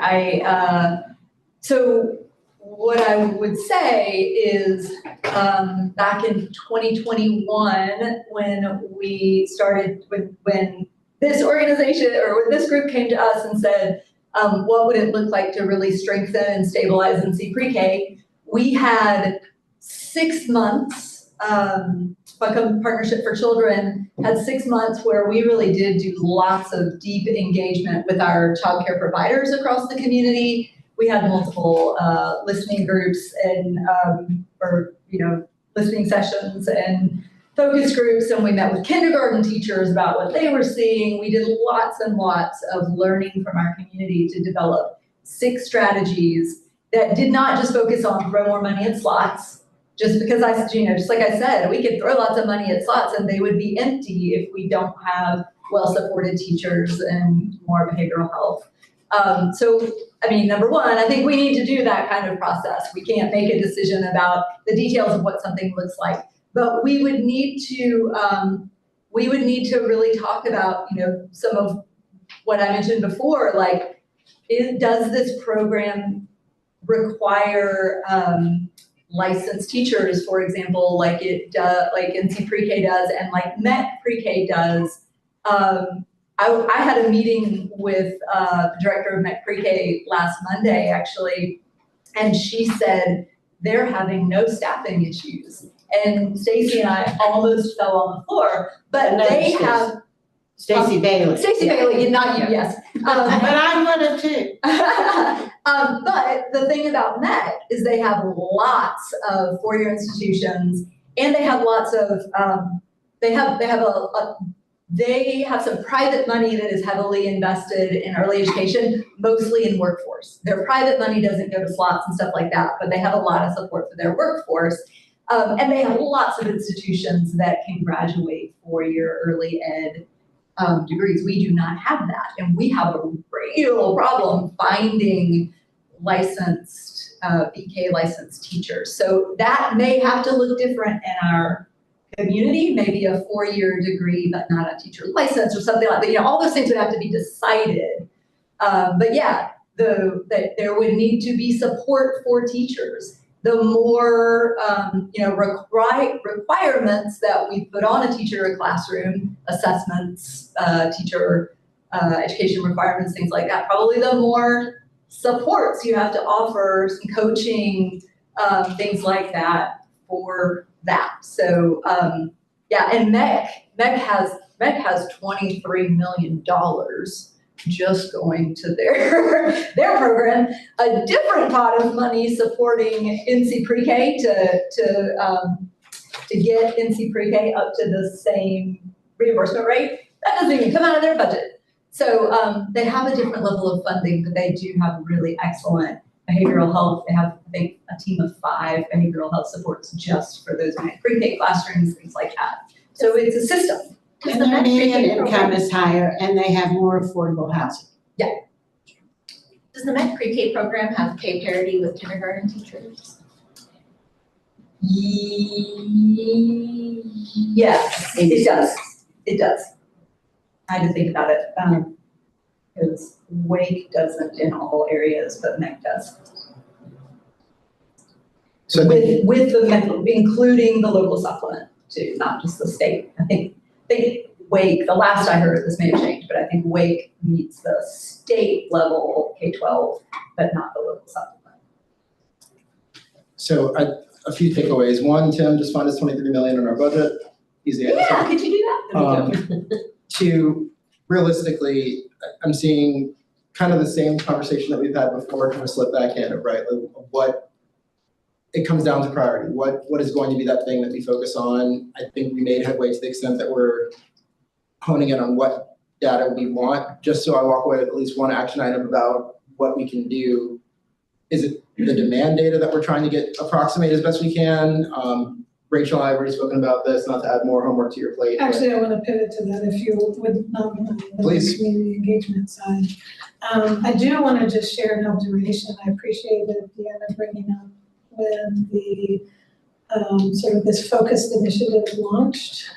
So what I would say is back in 2021, when we started, when this organization or when this group came to us and said, what would it look like to really strengthen and stabilize NC Pre-K, we had 6 months, Buncombe Partnership for Children had 6 months where we really did do lots of deep engagement with our childcare providers across the community. We had multiple listening groups and listening sessions and focus groups, and we met with kindergarten teachers about what they were seeing. We did lots and lots of learning from our community to develop 6 strategies that did not just focus on throw more money at slots, just because just like I said, we could throw lots of money at slots and they would be empty if we don't have well-supported teachers and more behavioral health. Number one, I think we need to do that kind of process. We can't make a decision about the details of what something looks like, but we would need to really talk about, some of what I mentioned before, like, does this program require licensed teachers, for example, like NC Pre-K does and like Met Pre-K does? I had a meeting with the director of Met Pre-K last Monday, actually, and she said they're having no staffing issues. And Stacy and I almost fell on the floor, but they have Stacy Bailey. Stacy Bailey, not you, yes. But I'm one of two. But the thing about Met is they have lots of four-year institutions, and they have lots of they have a They have some private money that is heavily invested in early education, mostly in workforce. Their private money doesn't go to slots and stuff like that, but they have a lot of support for their workforce. And they have lots of institutions that can graduate four-year early ed degrees. We do not have that, and we have a real problem finding licensed, BK licensed teachers. So that may have to look different in our community, maybe a four-year degree, but not a teacher license or something like that. You know, all those things would have to be decided. But yeah, that there would need to be support for teachers. The more, requirements that we put on a teacher or classroom, assessments, teacher education requirements, things like that, probably the more supports you have to offer, some coaching, things like that for that. So and MEC has $23 million just going to their program. A different pot of money supporting NC Pre-K to get NC Pre-K up to the same reimbursement rate. That doesn't even come out of their budget. So they have a different level of funding, but they do have really excellent behavioral health. They have, I think, a team of 5 behavioral health supports just for those pre-K classrooms, things like that. So it's a system. And their median income is higher, and they have more affordable housing. Yeah. Does the MEC pre-K program have pay parity with kindergarten teachers? Yes, it does. It does. I had to think about it. Because Wake doesn't in all areas, but MEC does. So with the including the local supplement too, not just the state. I think Wake, the last I heard, this may have changed, but I think Wake meets the state level K-12, but not the local supplement. So a few takeaways. One, Tim, just find us $23 million in our budget. Easy answer. Yeah, could you do that? 2, realistically, I'm seeing kind of the same conversation that we've had before kind of slip back in, right? Like what it comes down to priority. What is going to be that thing that we focus on? I think we made headway to the extent that we're honing in on what data we want, just so I walk away with at least one action item about what we can do. Is it the demand data that we're trying to get approximate as best we can? Rachel and I have already spoken about this, not to add more homework to your plate. Actually, I want to pivot to that if you would not mind, Please. the community engagement side. I do want to just share an observation. I appreciate that Deanna bringing up when the sort of this focused initiative launched.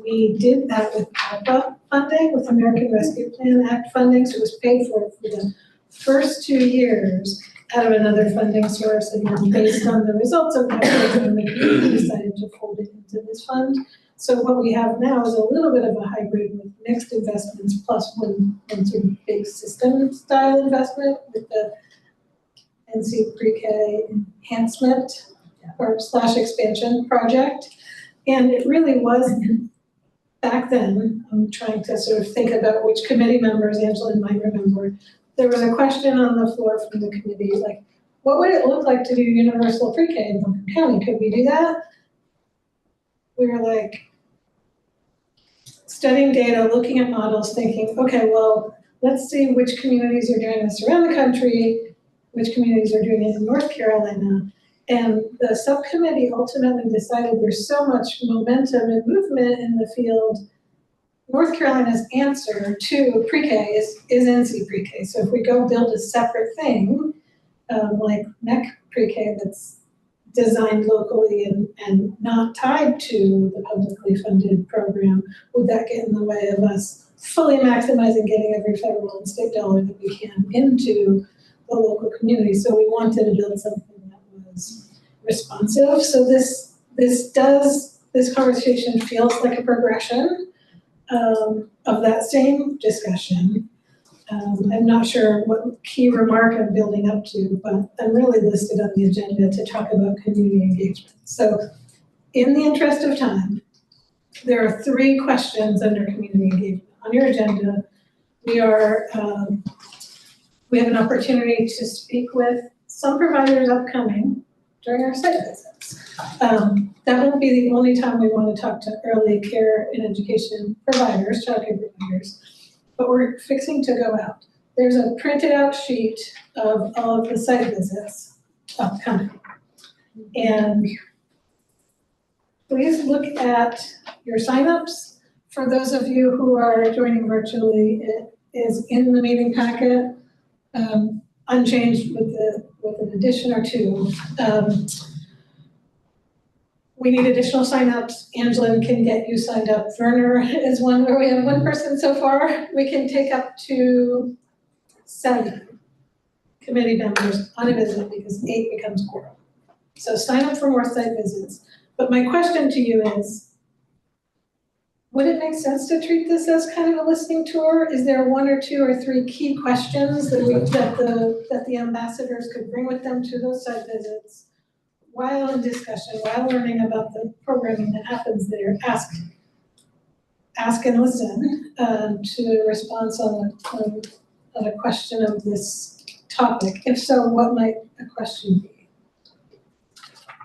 We did that with ARPA funding, with American Rescue Plan Act funding, so it was paid for the first 2 years out of another funding source, and then based on the results of that, the community decided to fold it into this fund. So what we have now is a little bit of a hybrid with mixed investments plus one sort of big system style investment with the NC Pre-K enhancement or / expansion project. And it really was, back then, I'm trying to sort of think about which committee members Angela might remember. There was a question on the floor from the committee, like, what would it look like to do universal pre-K in Buncombe County? Could we do that? We were like, studying data, looking at models, thinking, okay, well, let's see which communities are doing this around the country, which communities are doing it in North Carolina. And the subcommittee ultimately decided there's so much momentum and movement in the field. North Carolina's answer to pre-K is NC Pre-K. So if we go build a separate thing, like MEC Pre-K that's designed locally and not tied to the publicly funded program, would that get in the way of us fully maximizing getting every federal and state dollar that we can into the local community? So we wanted to build something that was responsive. So this conversation feels like a progression of that same discussion. I'm not sure what key remark I'm building up to, but I'm really listed on the agenda to talk about community engagement. So in the interest of time, there are 3 questions under community engagement. On your agenda, we have an opportunity to speak with some providers upcoming during our site visits. That won't be the only time we want to talk to early care and education providers, childcare providers, but we're fixing to go out. There's a printed out sheet of all of the site visits upcoming. And please look at your signups. For those of you who are joining virtually, it is in the meeting packet, unchanged with an addition or two. We need additional signups. Angela can get you signed up. Werner is one where we have one person so far. We can take up to 7 committee members on a visit because 8 becomes quorum. So sign up for more site visits. But my question to you is, would it make sense to treat this as kind of a listening tour? Is there 1 or 2 or 3 key questions that the ambassadors could bring with them to those site visits while in discussion, while learning about the programming that happens there? Ask and listen to response on a question of this topic. If so, what might a question be?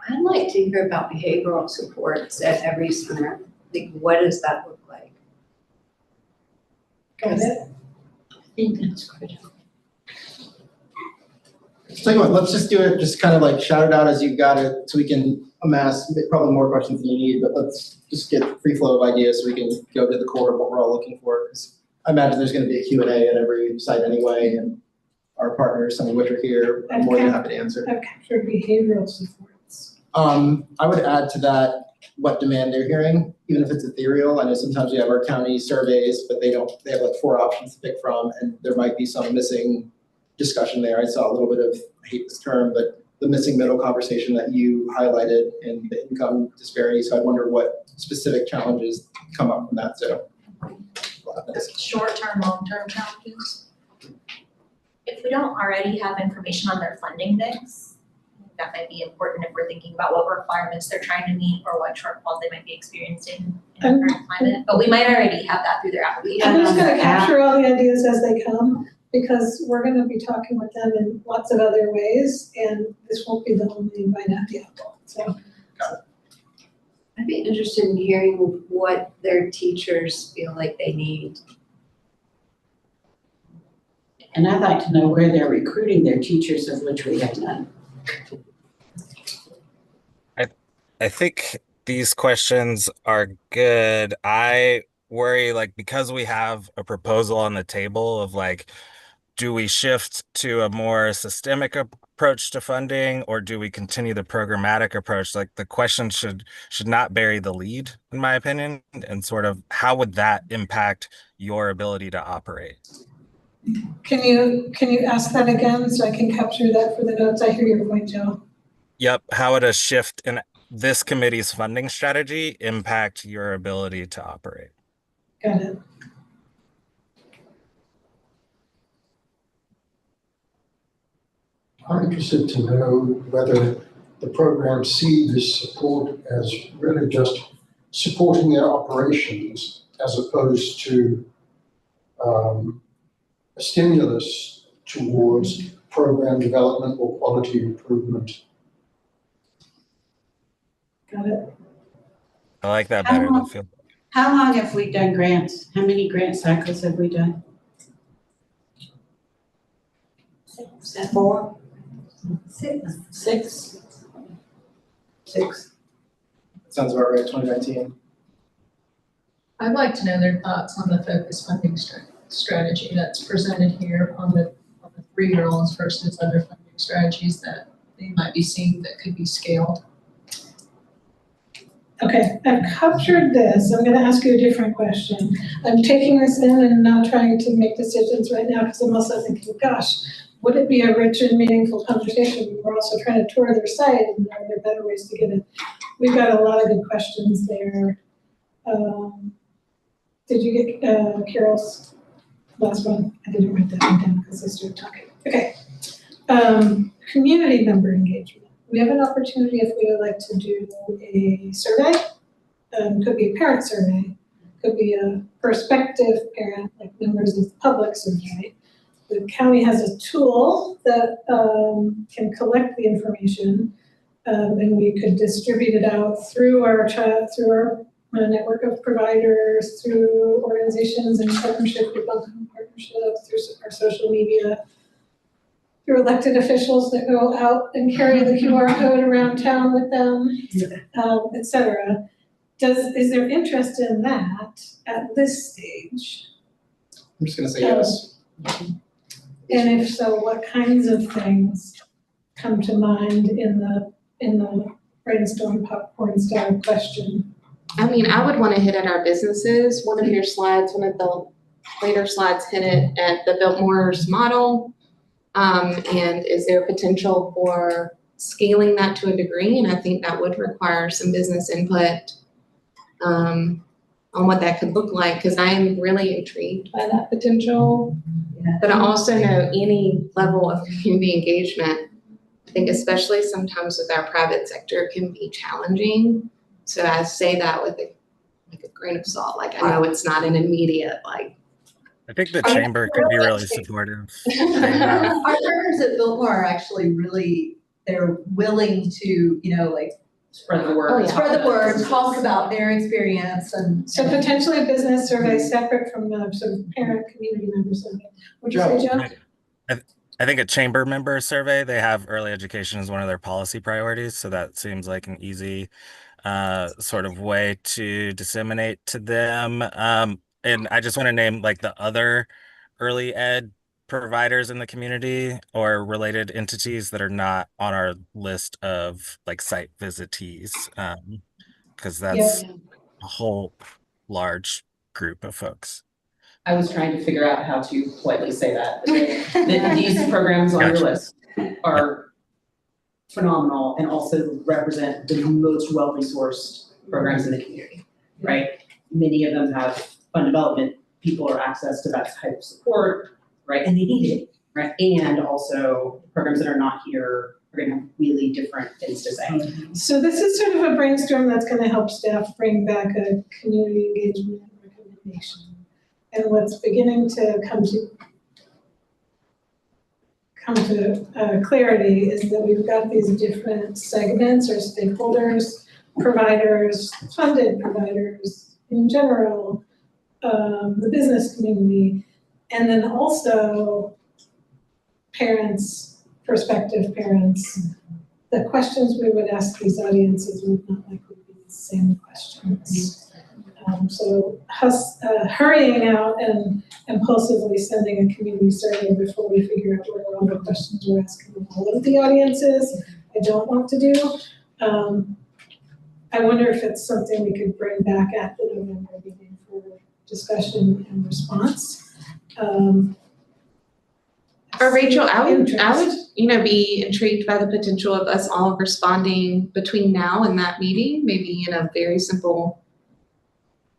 I'd like to hear about behavioral supports at every center. Like, what does that look like? Got it? I think that's critical. Tell you what, let's just do it, just kind of like shout it out as you got it, so we can amass probably more questions than you need, but let's just get free flow of ideas so we can go to the core of what we're all looking for. Because I imagine there's going to be a Q&A at every site anyway, and our partners, some of which are here, are more than happy to answer. I've captured behavioral supports. I would add to that what demand they're hearing, even if it's ethereal. I know sometimes we have our county surveys, but they have like 4 options to pick from, and there might be some missing discussion there. I saw a little bit of, I hate this term, but the missing middle conversation that you highlighted in the income disparity. So I wonder what specific challenges come up from that. So Short-term, long-term challenges. If we don't already have information on their funding mix, that might be important if we're thinking about what requirements they're trying to meet or what shortfall they might be experiencing in the current climate. But we might already have that through their application. I'm just going to capture all the ideas as they come, because we're going to be talking with them in lots of other ways, and this won't be the only bite at the apple. So I'd be interested in hearing what their teachers feel like they need. And I'd like to know where they're recruiting their teachers, of which we have none. I think these questions are good. I worry, like, because we have a proposal on the table of like, do we shift to a more systemic approach to funding, or do we continue the programmatic approach? Like, the question should not bury the lead, in my opinion, and sort of how would that impact your ability to operate? can you ask that again so I can capture that for the notes? I hear your point, Joe. Yep. How would a shift in this committee's funding strategy impact your ability to operate? Got it. I'm interested to know whether the program see this support as really just supporting their operations as opposed to a stimulus towards program development or quality improvement. Got it. I like that better than feel. How long have we done grants? How many grant cycles have we done? 4? 6. 6? 6. sounds about right, 2019. I'd like to know their thoughts on the focused funding strategy that's presented here on the 3-year-olds versus other funding strategies that they might be seeing that could be scaled. Okay, I've captured this. I'm going to ask you a different question. I'm taking this in and not trying to make decisions right now because I'm also thinking, gosh, would it be a rich and meaningful conversation? We're also trying to tour their site, and are there better ways to get it? We've got a lot of good questions there. Did you get Carol's last one? I didn't write that one down because I started talking. Okay. Community member engagement. We have an opportunity if we would like to do a survey. Could be a parent survey, could be a prospective parent, like members of the public survey. The county has a tool that can collect the information. And we could distribute it out through our network of providers, through organizations in partnership with Buncombe Partnership, through our social media, through elected officials that go out and carry the QR code around town with them, et cetera. Is there interest in that at this stage? I'm just gonna say yes. And if so, what kinds of things come to mind in the brainstorm popcorn style question? I mean, I would want to hit at our businesses. One of your slides, one of the later slides hit it at the Biltmore's model. And is there potential for scaling that to a degree? And I think that would require some business input on what that could look like, because I am really intrigued by that potential. But I also know any level of community engagement, I think especially sometimes with our private sector, can be challenging. So I say that with a grain of salt. Like, I know it's not an immediate, like. I think the chamber could be really supportive. Our partners at Biltmore are actually really, they're willing to, like, Spread the word. Spread the word, talk about their experience and. So potentially a business survey separate from the sort of parent community member survey. Would you say, Joe? I think a chamber member survey, they have early education as one of their policy priorities. So that seems like an easy sort of way to disseminate to them. And I just want to name like the other early ed providers in the community or related entities that are not on our list of like site visitees, because that's a whole large group of folks. I was trying to figure out how to politely say that. These programs on your list are phenomenal and also represent the most well-resourced programs in the community, right? Many of them have fund development people or access to that type of support, right? And they need it, right? And also programs that are not here are gonna have really different things to say. So this is sort of a brainstorm that's gonna help staff bring back a community engagement recommendation. And what's beginning to come to clarity is that we've got these different segments or stakeholders, providers, funded providers in general, the business community, and then also parents, prospective parents. The questions we would ask these audiences would not likely be the same questions. So hurrying out and impulsively sending a community survey before we figure out what all the questions we're asking all of the audiences, I don't want to do. I wonder if it's something we could bring back at the November meeting for discussion and response. Or Rachel, I would, be intrigued by the potential of us all responding between now and that meeting, maybe in a very simple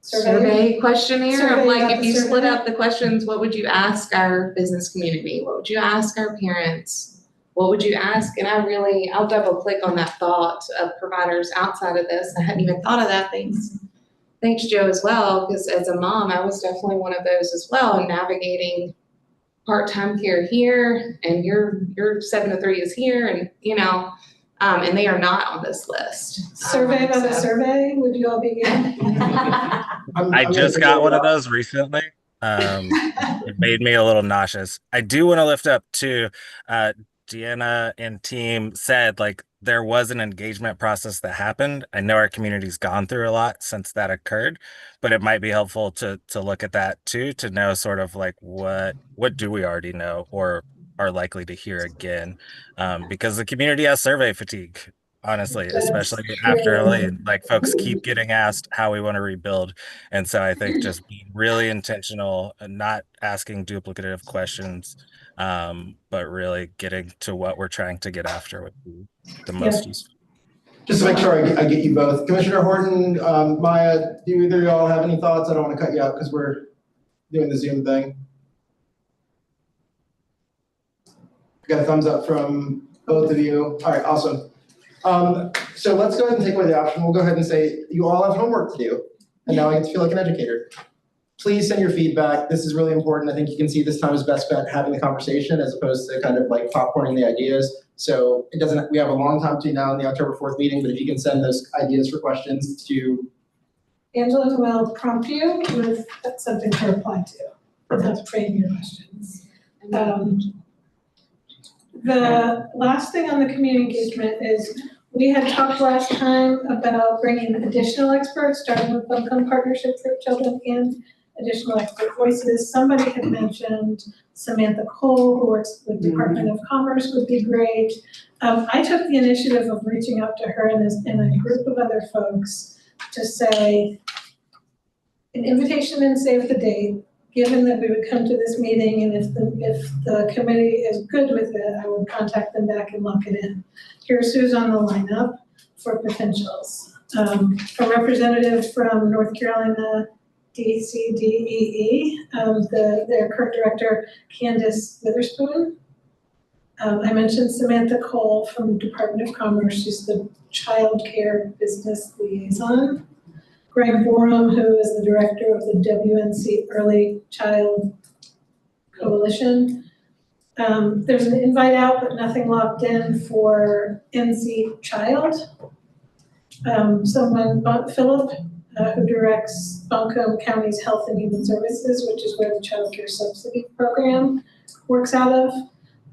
survey questionnaire of like, if you split up the questions, what would you ask our business community? What would you ask our parents? What would you ask? And I'll double click on that thought of providers outside of this. I hadn't even thought of that. Thanks, Joe, as well, because as a mom, I was definitely one of those as well, and navigating part-time care here, and your 7 to 3 is here, and and they are not on this list. Survey by the survey, would you all be in? I just got one of those recently. It made me a little nauseous. I do want to lift up too, Deanna and team said like there was an engagement process that happened. I know our community's gone through a lot since that occurred, but it might be helpful to look at that too, to know sort of like what do we already know or are likely to hear again, because the community has survey fatigue, honestly, especially after like folks keep getting asked how we want to rebuild. And so I think just being really intentional and not asking duplicative questions, but really getting to what we're trying to get after would be the most useful. Just to make sure I get you both. Commissioner Horton, Maya, do either of y'all have any thoughts? I don't want to cut you out because we're doing the Zoom thing. Got a thumbs up from both of you. All right, awesome. So let's go ahead and take away the option. We'll go ahead and say you all have homework to do. And now I get to feel like an educator. Please send your feedback. This is really important. I think you can see this time is best spent having the conversation as opposed to kind of like popcorning the ideas. So it doesn't, we have a long time between now and the October 4th meeting, but if you can send those ideas for questions to Angela will prompt you with something to reply to, without framing your questions. The last thing on the community engagement is, we had talked last time about bringing additional experts, starting with Buncombe Partnership for Children and additional expert voices. Somebody had mentioned Samantha Cole, who works with Department of Commerce, would be great. I took the initiative of reaching out to her and a group of other folks to say, an invitation and save the date, given that we would come to this meeting, and if the committee is good with it, I would contact them back and lock it in. Here's who's on the lineup for potentials. A representative from North Carolina DCDEE, their current director, Candace Witherspoon. I mentioned Samantha Cole from Department of Commerce. She's the Child Care Business Liaison. Greg Borum, who is the director of the WNC Early Child Coalition. There's an invite out, but nothing locked in for NC Child. Philip, who directs Buncombe County's Health and Human Services, which is where the Child Care Subsidy Program works out of.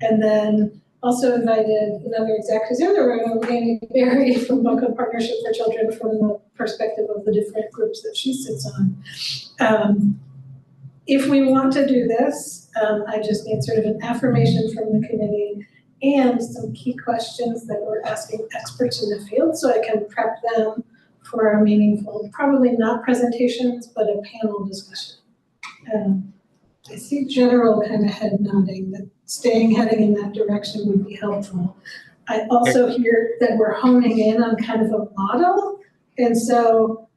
And then also invited another exec who's in the room, Amy Berry from Buncombe Partnership for Children, from the perspective of the different groups that she sits on. If we want to do this, I just need sort of an affirmation from the committee and some key questions that we're asking experts in the field so I can prep them for our meaningful, probably not presentations, but a panel discussion. I see general kind of head nodding that heading in that direction would be helpful. I also hear that we're honing in on kind of a model. And so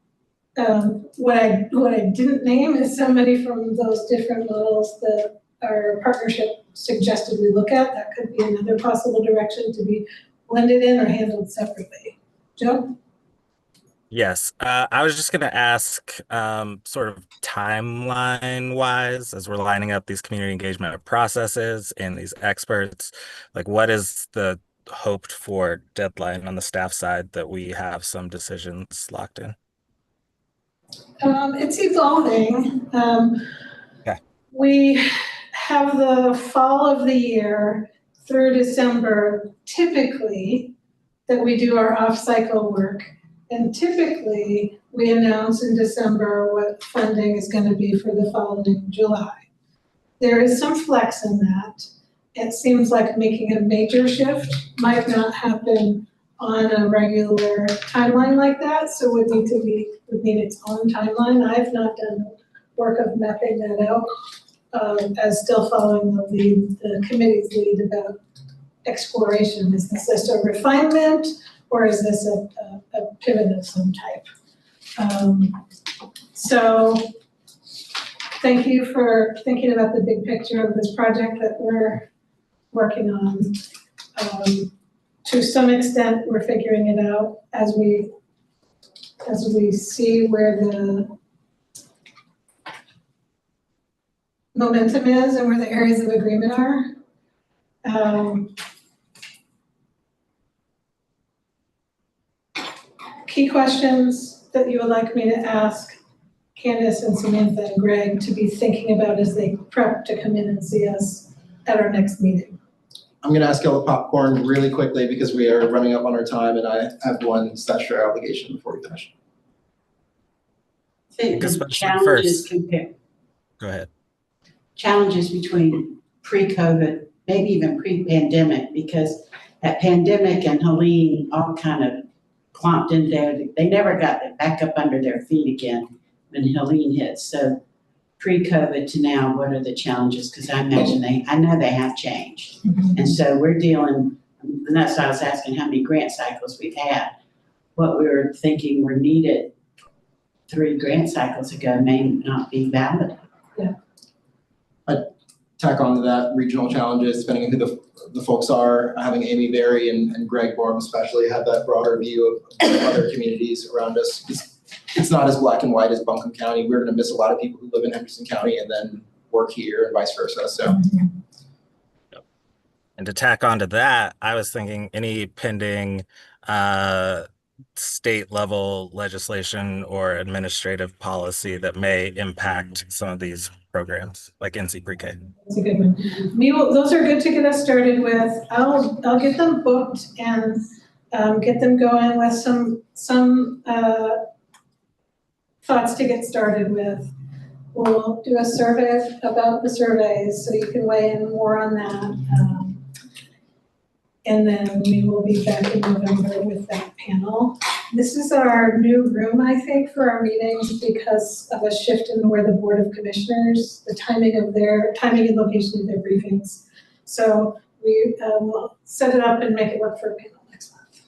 what I didn't name is somebody from those different models that our partnership suggested we look at. That could be another possible direction to be blended in or handled separately. Joe? Yes, I was just going to ask, sort of timeline-wise, as we're lining up these community engagement processes and these experts, like what is the hoped for deadline on the staff side that we have some decisions locked in? It's evolving. Okay. We have the fall of the year through December, typically, that we do our off-cycle work. And typically, we announce in December what funding is going to be for the following July. There is some flex in that. It seems like making a major shift might not happen on a regular timeline like that, so would need its own timeline. I've not done work of mapping that out, as still following the committee's lead about exploration. Is this just a refinement, or is this a pivot of some type? So thank you for thinking about the big picture of this project that we're working on. To some extent, we're figuring it out as we see where the momentum is and where the areas of agreement are. Key questions that you would like me to ask Candace and Samantha and Greg to be thinking about as they prep to come in and see us at our next meeting. I'm going to ask y'all to popcorn really quickly because we are running up on our time and I have one statutory obligation before we finish. I think the Especially challenges first. compared, Go ahead. challenges between pre-COVID, maybe even pre-pandemic, because that pandemic and Helene all kind of clomped in there. They never got back up under their feet again when Helene hit. So pre-COVID to now, what are the challenges? Because I imagine I know they have changed. Mm-hmm. And so we're dealing, and that's why I was asking how many grant cycles we've had. What we were thinking were needed 3 grant cycles ago may not be valid. Yeah. I'd tack on to that regional challenges, depending on who the folks are. Having Amy Berry and Greg Borum especially have that broader view of other communities around us. It's not as black and white as Buncombe County. We're going to miss a lot of people who live in Henderson County and then work here and vice versa. So. And to tack onto that, I was thinking any pending state level legislation or administrative policy that may impact some of these programs, like NC Pre-K. That's a good one. Those are good to get us started with. I'll get them booked and get them going with some thoughts to get started with. We'll do a survey about the surveys so you can weigh in more on that. And then we will be back in November with that panel. This is our new room, I think, for our meetings because of a shift in where the Board of Commissioners, the timing and location of their briefings. So we will set it up and make it work for a panel next month.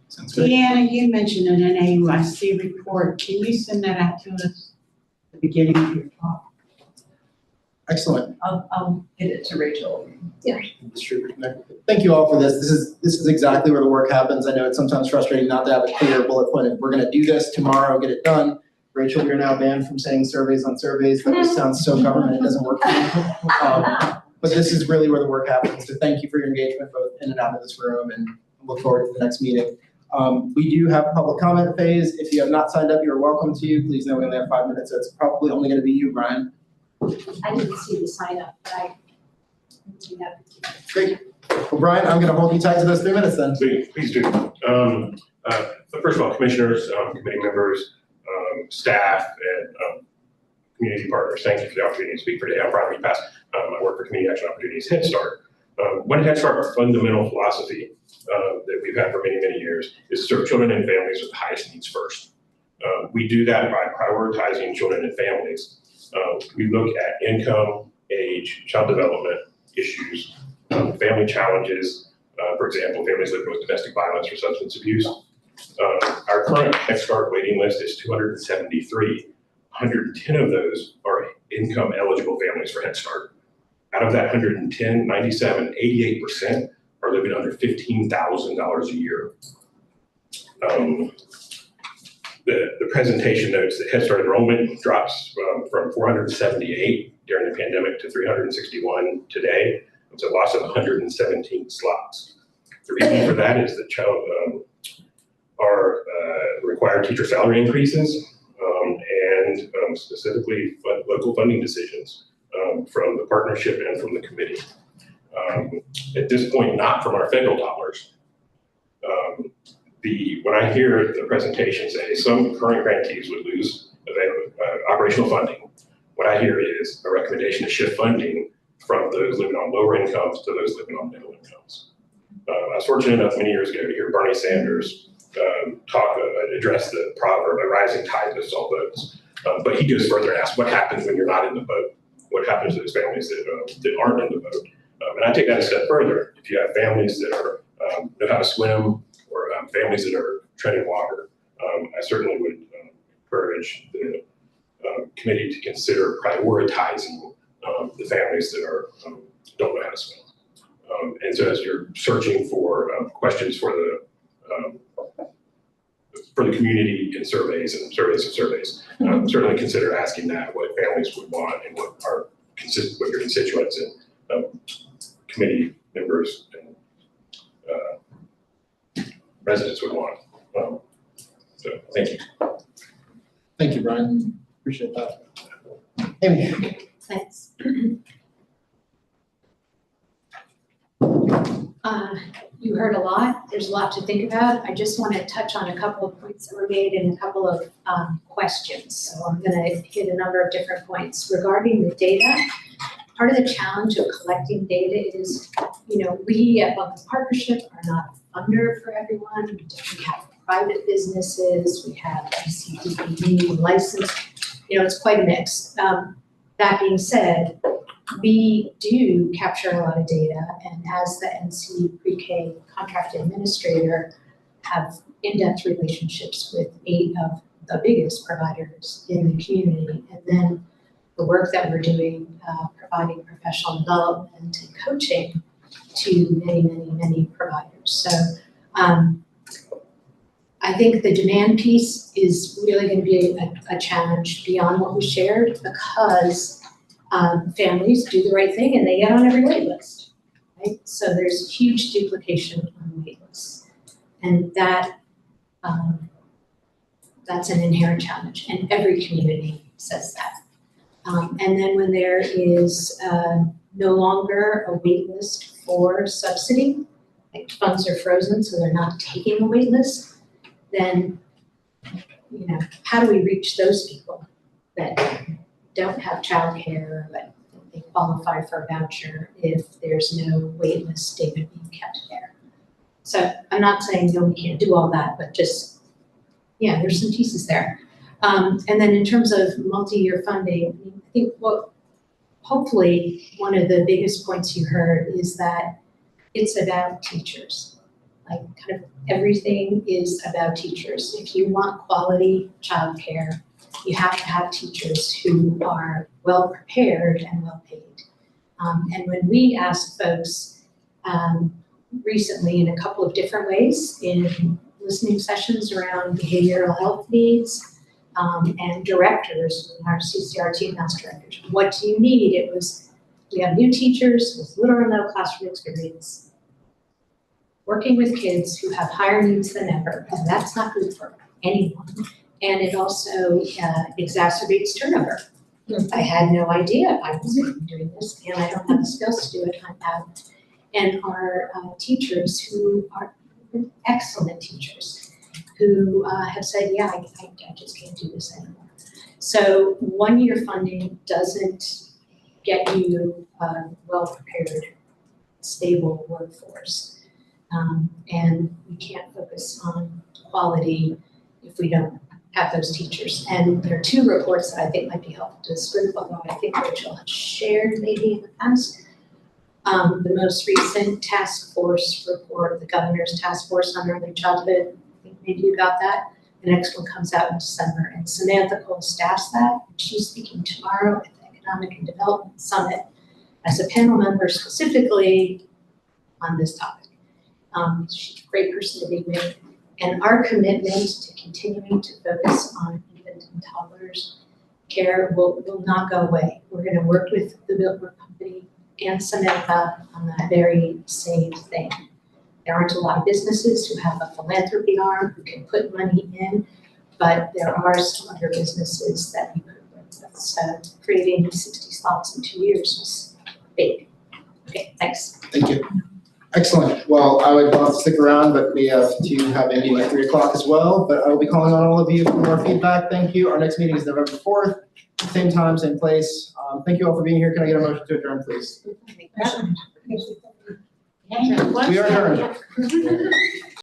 Sounds good. Deanna, you mentioned an NAUIC report. Can you send that out to us at the beginning of your talk? Excellent. I'll get it to Rachel. Yeah. Thank you all for this. This is exactly where the work happens. I know it's sometimes frustrating not to have a clear bullet point of we're going to do this tomorrow, get it done. Rachel, you're now banned from saying surveys on surveys. That just sounds so government. It doesn't work for me. But this is really where the work happens. So thank you for your engagement both in and out of this room, and look forward to the next meeting. We do have a public comment phase. If you have not signed up, you're welcome to. Please know we only have 5 minutes, so it's probably only going to be you, Brian. I didn't see the sign up, but I do that. Great. Well, Brian, I'm going to hold you tight to those 3 minutes then. Please do. First of all, commissioners, committee members, staff, and community partners, thank you for the opportunity to speak for today. I'm Brian Repass. I work for Community Action Opportunities Head Start. One Head Start, our fundamental philosophy that we've had for many, many years is to serve children and families with the highest needs first. We do that by prioritizing children and families. We look at income, age, child development issues, family challenges, for example, families living with domestic violence or substance abuse. Our current Head Start waiting list is 273. 110 of those are income eligible families for Head Start. Out of that 110, 97, 88% are living under $15,000 a year. The presentation notes that Head Start enrollment drops from 478 during the pandemic to 361 today. It's a loss of 117 slots. The reason for that is that our required teacher salary increases and specifically local funding decisions from the partnership and from the committee. At this point, not from our federal dollars. When I hear the presentation say some current grantees would lose operational funding, what I hear is a recommendation to shift funding from those living on lower incomes to those living on middle incomes. I was fortunate enough many years ago to hear Bernie Sanders address the proverb, a rising tide lifts all boats. But he goes further and asks, what happens when you're not in the boat? What happens to those families that aren't in the boat? And I take that a step further. If you have families that know how to swim, or families that are treading water, I certainly would encourage the committee to consider prioritizing the families that don't know how to swim. And so as you're searching for questions for the community in surveys and surveys of surveys, certainly consider asking that, what families would want and what your constituents and committee members and residents would want. So thank you. Thank you, Brian. Appreciate that. Amy. Thanks. You heard a lot. There's a lot to think about. I just want to touch on a couple of points that were made and a couple of questions. So I'm going to hit a number of different points. Regarding the data, part of the challenge of collecting data is, we at Buncombe Partnership are not a funder for everyone. We have private businesses, we have NCDPD licensed, it's quite a mix. That being said, we do capture a lot of data, and as the NC Pre-K contract administrator, have in-depth relationships with 8 of the biggest providers in the community. And then the work that we're doing, providing professional development and coaching to many, many, many providers. So I think the demand piece is really going to be a challenge beyond what we shared, because families do the right thing and they get on every wait list. right? So there's huge duplication on wait lists. And that, that's an inherent challenge, and every community says that. And then when there is no longer a wait list for subsidy, like funds are frozen, so they're not taking a wait list, then, you know, how do we reach those people that don't have childcare, but they qualify for a voucher if there's no wait list data being kept there? So I'm not saying no, we can't do all that, but just, yeah, there's some pieces there. And then in terms of multi-year funding, I think what, hopefully, one of the biggest points you heard is that it's about teachers. Like, kind of everything is about teachers. If you want quality childcare, you have to have teachers who are well prepared and well paid. And when we asked folks recently in a couple of different ways, in listening sessions around behavioral health needs, and directors, our CCRT master directors, what do you need? It was, we have new teachers with little or no classroom experience, working with kids who have higher needs than ever, and that's not good for anyone. And it also exacerbates turnover. I had no idea I was doing this, and I don't have the skills to do it. I'm out. And our teachers who are excellent teachers who have said, yeah, I just can't do this anymore. So 1-year funding doesn't get you a well-prepared, stable workforce. And we can't focus on quality if we don't have those teachers. And there are 2 reports that I think might be helpful to this group, although I think Rachel had shared maybe in the past. The most recent task force report, the governor's task force on early childhood, I think maybe you got that. The next one comes out in December, and Samantha Cole staffs that. She's speaking tomorrow at the Economic and Development Summit as a panel member specifically on this topic. She's a great person to be with. And our commitment to continuing to focus on infant and toddlers care will not go away. We're going to work with the Biltmore Company and Samantha on that very same thing. There aren't a lot of businesses who have a philanthropy arm who can put money in, but there are some other businesses that we could work with. So creating 60 slots in 2 years was big. Okay, thanks. Thank you. Excellent. Well, I would love to stick around, but we have to have a meeting at 3 o'clock as well. But I will be calling on all of you for more feedback. Thank you. Our next meeting is November 4th, same time, same place. Thank you all for being here. Can I get a motion to adjourn, please? We are adjourned.